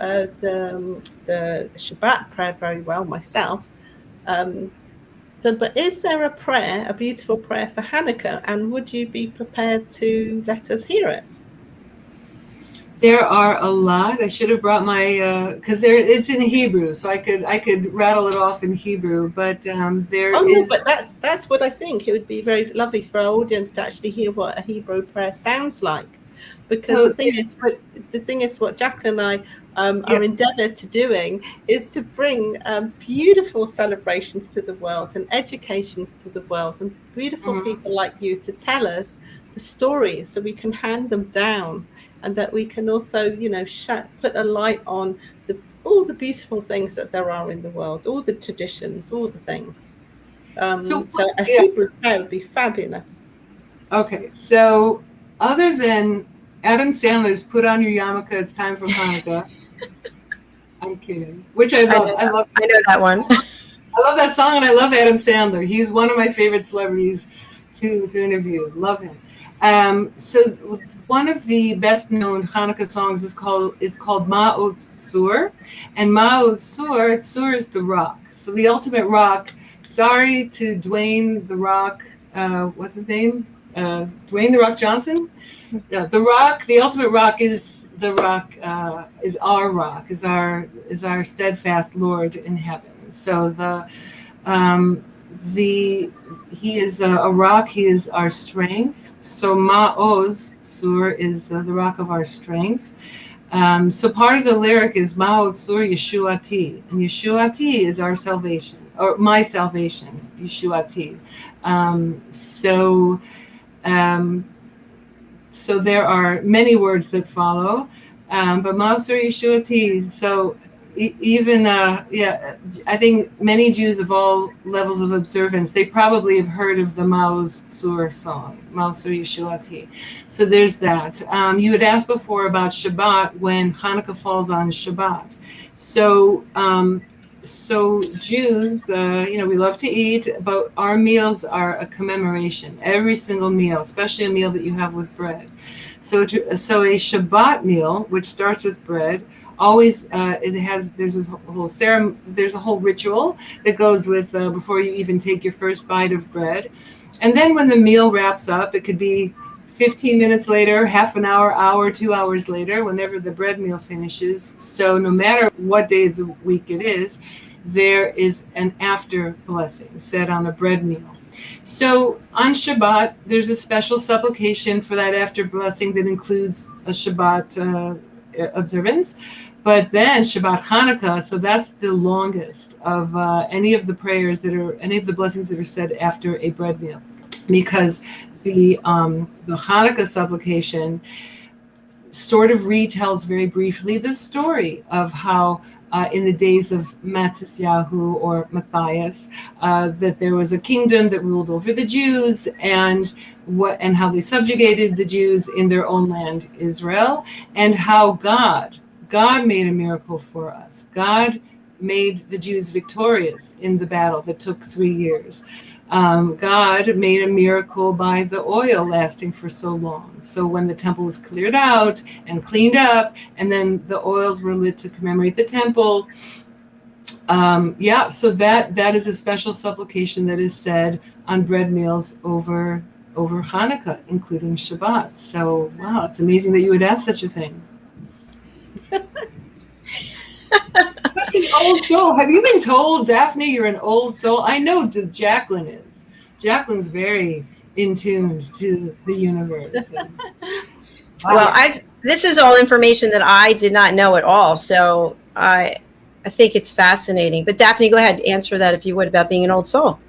the Shabbat prayer very well myself. But is there a beautiful prayer for Hanukkah? And would you be prepared to let us hear it? There are a lot. I should have brought my because it's in Hebrew, so I could rattle it off in Hebrew. But there Oh is. no, but that's what I think. It would be very lovely for our audience to actually hear what a Hebrew prayer sounds like, because So, the thing is, what Jacalyn and I Yeah. are endeavoured to doing is to bring beautiful celebrations to the world and educations to the world, and beautiful Mhm. people like you to tell us the stories, so we can hand them down, and that we can also, put a light on all the beautiful things that there are in the world, all the traditions, all the things. So So a yeah. Hebrew prayer would be fabulous. Okay. So other than Adam Sandler's "Put on Your Yarmulke, It's Time for Hanukkah," I'm kidding. Which I love. I love. I know that one. I love that song, and I love Adam Sandler. He's one of my favorite celebrities to interview. Love him. So one of the best known Hanukkah songs is called Ma'ot Sur, and Ma'ot Sur, Sur is the rock. So the ultimate rock. Sorry to Dwayne the Rock. What's his name? Dwayne the Rock Johnson. Yeah, the rock. The ultimate rock is the rock. Is our rock. Is our steadfast Lord in heaven. So he is a rock. He is our strength. So Ma'oz Sur is the rock of our strength. So part of the lyric is Ma'oz Sur Yeshuati, and Yeshuati is our salvation, or my salvation, Yeshuati. So there are many words that follow, but Ma'oz Sur Yeshuati. So even I think many Jews of all levels of observance, they probably have heard of the Ma'oz Sur song, Ma'oz Sur Yeshuati. So there's that. You had asked before about Shabbat, when Hanukkah falls on Shabbat. So Jews, we love to eat, but our meals are a commemoration. Every single meal, especially a meal that you have with bread. So a Shabbat meal, which starts with bread, always there's a whole ritual that goes with before you even take your first bite of bread, and then when the meal wraps up, it could be 15 minutes later, half an hour, 2 hours later, whenever the bread meal finishes. So no matter what day of the week it is, there is an after blessing said on a bread meal. So on Shabbat, there's a special supplication for that after blessing that includes a Shabbat observance. But then Shabbat Hanukkah, so that's the longest of any of the blessings that are said after a bread meal, because the Hanukkah supplication sort of retells very briefly the story of how in the days of Mattityahu or Matthias, that there was a kingdom that ruled over the Jews, and how they subjugated the Jews in their own land, Israel, and how God made a miracle for us. God made the Jews victorious in the battle that took 3 years. God made a miracle by the oil lasting for so long. So when the temple was cleared out and cleaned up, and then the oils were lit to commemorate the temple, so that is a special supplication that is said on bread meals over Hanukkah, including Shabbat. So wow, it's amazing that you would ask such a thing. Such an old soul. Have you been told, Daphne, you're an old soul? I know Jacalyn is. Jacalyn's very in tune to the universe. Well, this is all information that I did not know at all. So I think it's fascinating. But Daphne, go ahead, answer that if you would, about being an old soul.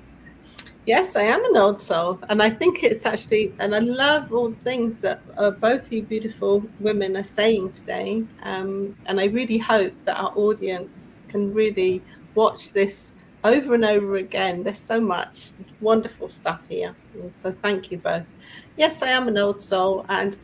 Yes, I am an old soul, and I think it's actually, and I love all the things that both you beautiful women are saying today, and I really hope that our audience can really watch this over and over again. There's so much wonderful stuff here. And so thank you both. Yes, I am an old soul. And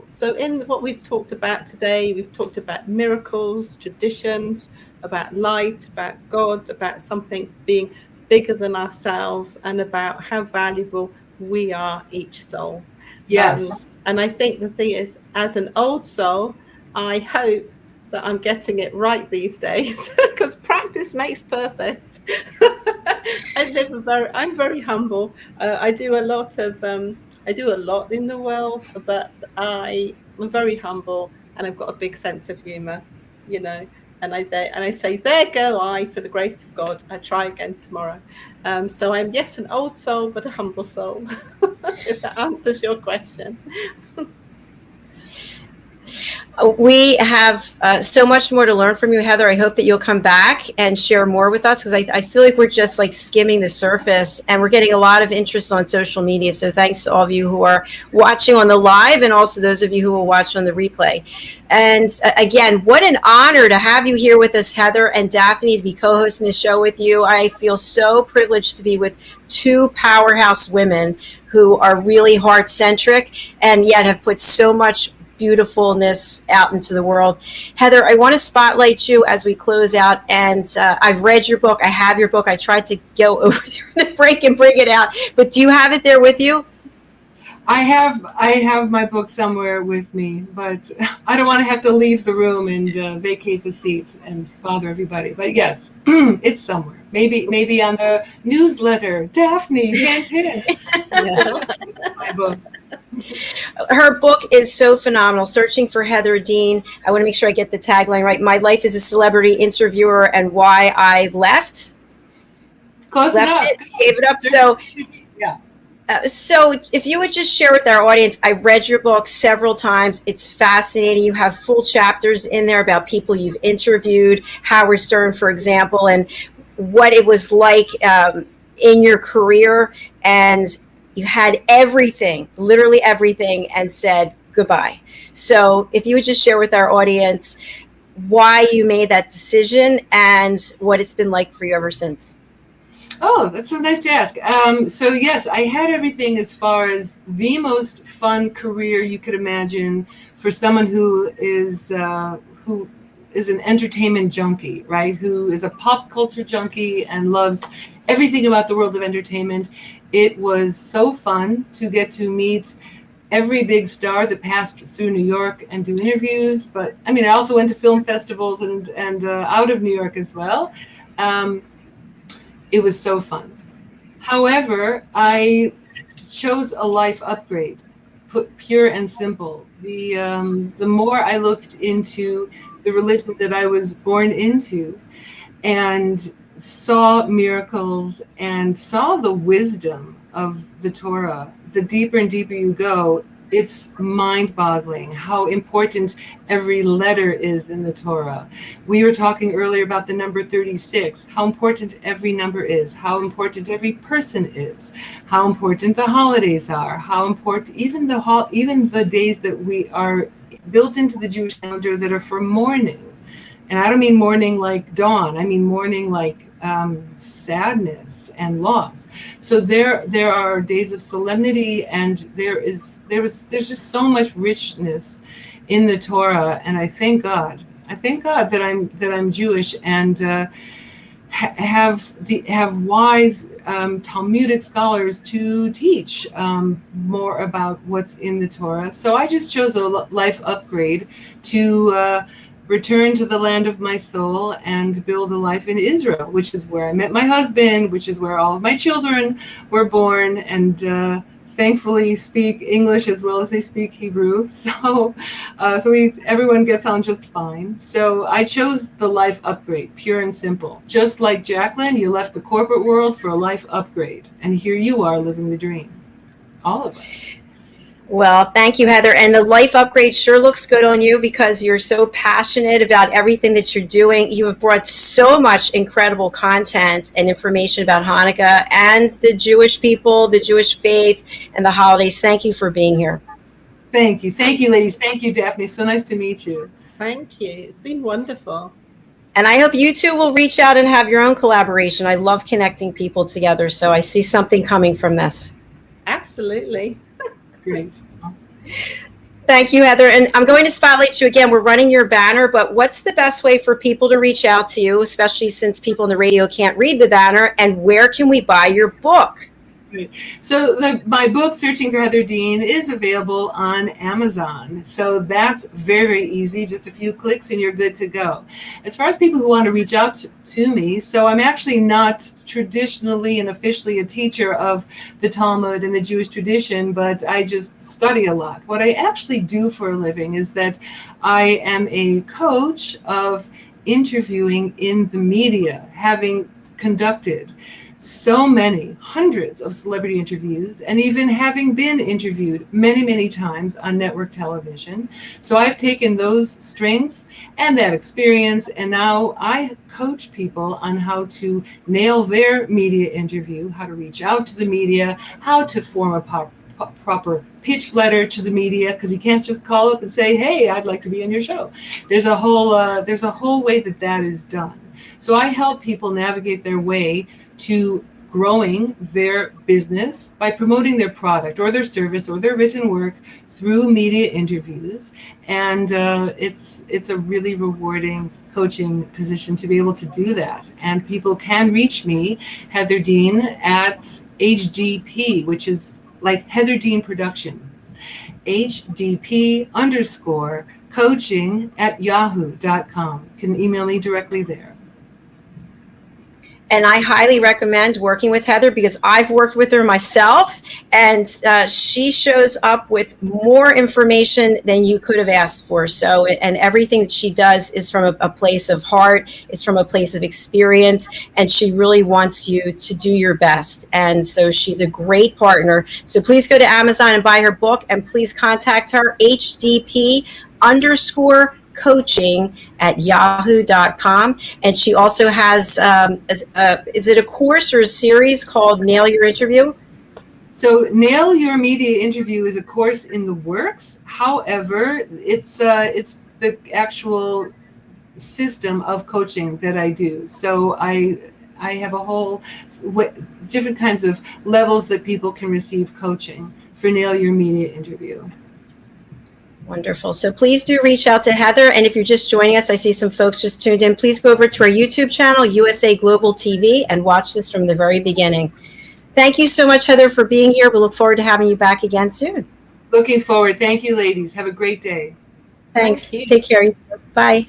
so in what we've talked about today, we've talked about miracles, traditions, about light, about God, about something being bigger than ourselves, and about how valuable we are, each soul. Yes. And I think the thing is, as an old soul, I hope that I'm getting it right these days, because practice makes perfect. I'm very humble. I do a lot in the world, but I'm very humble, and I've got a big sense of humor, And I say, there go I, for the grace of God. I try again tomorrow. So I'm, yes, an old soul, but a humble soul. If that answers your question. We have so much more to learn from you, Heather. I hope that you'll come back and share more with us, because I feel like we're just like skimming the surface, and we're getting a lot of interest on social media. So thanks to all of you who are watching on the live, and also those of you who will watch on the replay. And again, what an honor to have you here with us, Heather and Daphne, to be co-hosting the show with you. I feel so privileged to be with two powerhouse women who are really heart-centric and yet have put so much beautifulness out into the world. Heather, I want to spotlight you as we close out, and I've read your book. I have your book. I tried to go over there in the break and bring it out, but do you have it there with you? I have my book somewhere with me, but I don't want to have to leave the room and vacate the seats and bother everybody. But yes, it's somewhere. Maybe on the newsletter. Daphne, hint, hint. Yeah. My book. Her book is so phenomenal. Searching for Heather Dean. I want to make sure I get the tagline right. My life as a celebrity interviewer and why I left. Close enough. Gave it up. So, yeah. So if you would just share with our audience, I read your book several times. It's fascinating. You have full chapters in there about people you've interviewed, Howard Stern, for example, and what it was like in your career. And you had everything, literally everything, and said goodbye. So if you would just share with our audience why you made that decision and what it's been like for you ever since. Oh, that's so nice to ask. So yes, I had everything as far as the most fun career you could imagine for someone who is an entertainment junkie, right? Who is a pop culture junkie and loves everything about the world of entertainment. It was so fun to get to meet every big star that passed through New York and do interviews. But I mean, I also went to film festivals and out of New York as well. It was so fun. However, I chose a life upgrade, pure and simple. The more I looked into the religion that I was born into and saw miracles and saw the wisdom of the Torah, the deeper and deeper you go, it's mind-boggling how important every letter is in the Torah. We were talking earlier about the number 36, how important every number is, how important every person is, how important the holidays are, how important even the days that we are built into the Jewish calendar that are for mourning. And I don't mean mourning like dawn. I mean mourning like sadness and loss. So there are days of solemnity, and there's just so much richness in the Torah. And I thank God that I'm Jewish and have wise Talmudic scholars to teach more about what's in the Torah. So I just chose a life upgrade to return to the land of my soul and build a life in Israel, which is where I met my husband, which is where all of my children were born, and thankfully speak English as well as they speak Hebrew. So everyone gets on just fine. So I chose the life upgrade, pure and simple. Just like Jacalyn, you left the corporate world for a life upgrade, and here you are living the dream. All of us. Well, thank you, Heather. And the life upgrade sure looks good on you because you're so passionate about everything that you're doing. You have brought so much incredible content and information about Hanukkah and the Jewish people, the Jewish faith, and the holidays. Thank you for being here. Thank you. Thank you, ladies. Thank you, Daphne. So nice to meet you. Thank you. It's been wonderful. And I hope you two will reach out and have your own collaboration. I love connecting people together, so I see something coming from this. Absolutely. Great. Thank you, Heather. And I'm going to spotlight you again. We're running your banner, but what's the best way for people to reach out to you, especially since people in the radio can't read the banner? And where can we buy your book? Great. So my book, Searching for Heather Dean, is available on Amazon. So that's very, very easy. Just a few clicks and you're good to go. As far as people who want to reach out to me, so I'm actually not traditionally and officially a teacher of the Talmud and the Jewish tradition, but I just study a lot. What I actually do for a living is that I am a coach of interviewing in the media, having conducted so many hundreds of celebrity interviews, and even having been interviewed many, many times on network television. So I've taken those strengths and that experience, and now I coach people on how to nail their media interview, how to reach out to the media, how to form a proper pitch letter to the media, because you can't just call up and say, hey, I'd like to be on your show. There's a whole way that is done. So I help people navigate their way to growing their business by promoting their product or their service or their written work through media interviews. And it's a really rewarding coaching position to be able to do that. And people can reach me, Heather Dean, at HDP, which is like Heather Dean Productions, HDP_coaching@yahoo.com. You can email me directly there. And I highly recommend working with Heather because I've worked with her myself, and she shows up with more information than you could have asked for. So, and everything that she does is from a place of heart. It's from a place of experience, and she really wants you to do your best. And so she's a great partner. So please go to Amazon and buy her book, and please contact her, HDP_coaching@yahoo.com. And she also has, is it a course or a series called Nail Your Interview? So Nail Your Media Interview is a course in the works. However, it's the actual system of coaching that I do. So I have a whole different kinds of levels that people can receive coaching for Nail Your Media Interview. Wonderful. So please do reach out to Heather. And if you're just joining us, I see some folks just tuned in. Please go over to our YouTube channel, USA Global TV, and watch this from the very beginning. Thank you so much, Heather, for being here. We'll look forward to having you back again soon. Looking forward. Thank you, ladies. Have a great day. Thanks. Thank you. Take care. Bye.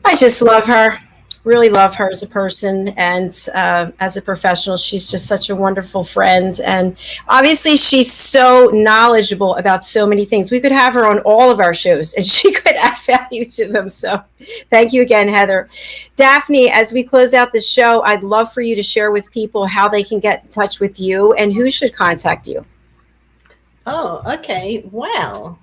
I just love her. Really love her as a person and as a professional. She's just such a wonderful friend. And obviously she's so knowledgeable about so many things. We could have her on all of our shows and she could add value to them. So thank you again, Heather. Daphne, as we close out the show, I'd love for you to share with people how they can get in touch with you and who should contact you. Oh, okay. Well,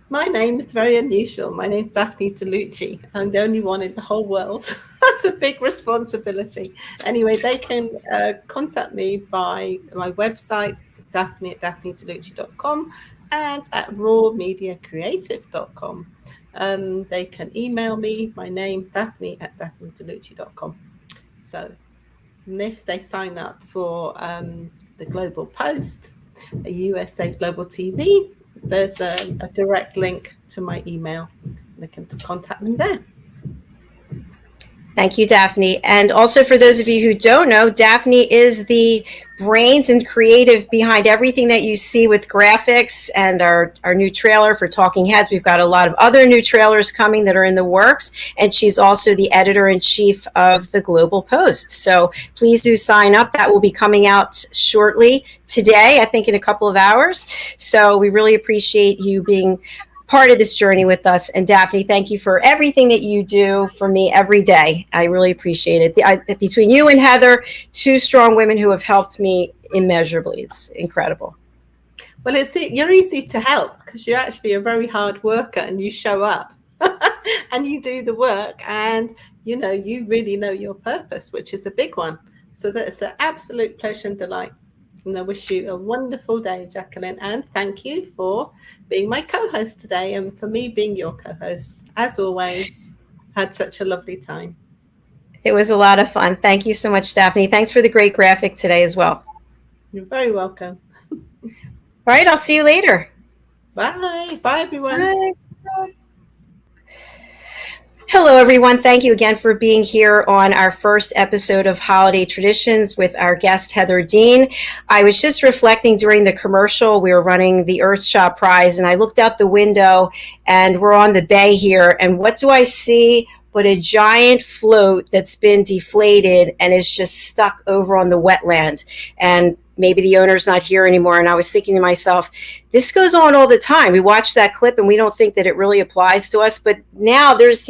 my name is very unusual. My name is Daphne Diluce. I'm the only one in the whole world. That's a big responsibility. Anyway, they can contact me by my website, daphne@daphnedeluce.com, and at rawmediacreative.com. They can email me, my name, daphne@daphnedeluce.com. So, and if they sign up for the Global Post, a USA Global TV, there's a direct link to my email. They can contact me there. Thank you, Daphne. And also for those of you who don't know, Daphne is the brains and creative behind everything that you see with graphics and our new trailer for Talking Heads. We've got a lot of other new trailers coming that are in the works. And she's also the editor-in-chief of the Global Post. So please do sign up. That will be coming out shortly today, I think in a couple of hours. So we really appreciate you being part of this journey with us. And Daphne, thank you for everything that you do for me every day. I really appreciate it. Between you and Heather, two strong women who have helped me immeasurably. It's incredible. Well, you're easy to help because you're actually a very hard worker and you show up and you do the work and, you really know your purpose, which is a big one. So that's an absolute pleasure and delight And I wish you a wonderful day, Jacalyn. And thank you for being my co-host today and for me being your co-host. As always, had such a lovely time. It was a lot of fun. Thank you so much, Daphne. Thanks for the great graphic today as well. You're very welcome. All right, I'll see you later. Bye. Bye, everyone. Bye. Hello, everyone. Thank you again for being here on our first episode of Holiday Traditions with our guest, Heather Dean. I was just reflecting during the commercial. We were running the Earthshot Prize, and I looked out the window, and we're on the bay here. And what do I see but a giant float that's been deflated and is just stuck over on the wetland? And maybe the owner's not here anymore. And I was thinking to myself, this goes on all the time. We watch that clip and we don't think that it really applies to us. But now there's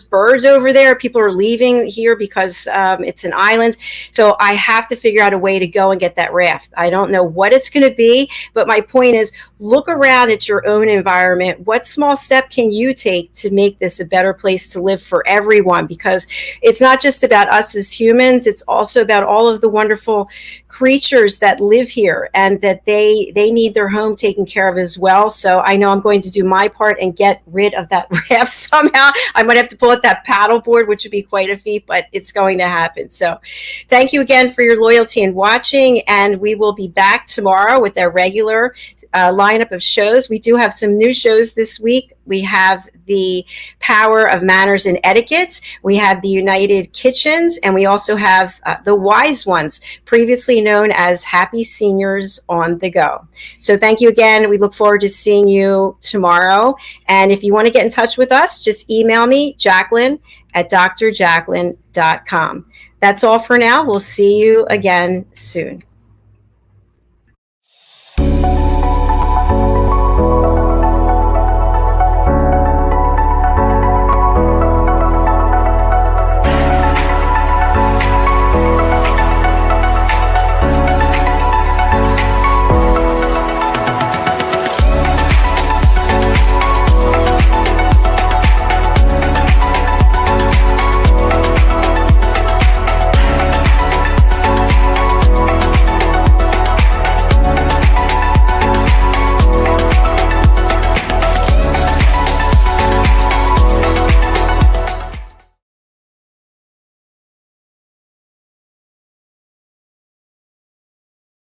birds over there. People are leaving here because it's an island. So I have to figure out a way to go and get that raft. I don't know what it's going to be, but my point is, look around at your own environment. What small step can you take to make this a better place to live for everyone? Because it's not just about us as humans. It's also about all of the wonderful creatures that live here and that they need their home taken care of as well. So I know I'm going to do my part and get rid of that raft somehow. I might have to pull out that paddle board, which would be quite a feat, but it's going to happen. So thank you again for your loyalty and watching, and we will be back tomorrow with our regular lineup of shows. We do have some new shows this week. We have the Power of Manners and Etiquette. We have the United Kitchens, and we also have the Wise Ones, previously known as Happy Seniors on the Go. So thank you again. We look forward to seeing you tomorrow. And if you want to get in touch with us, just email me, Jacalyn at drjacalyn.com. That's all for now. We'll see you again soon.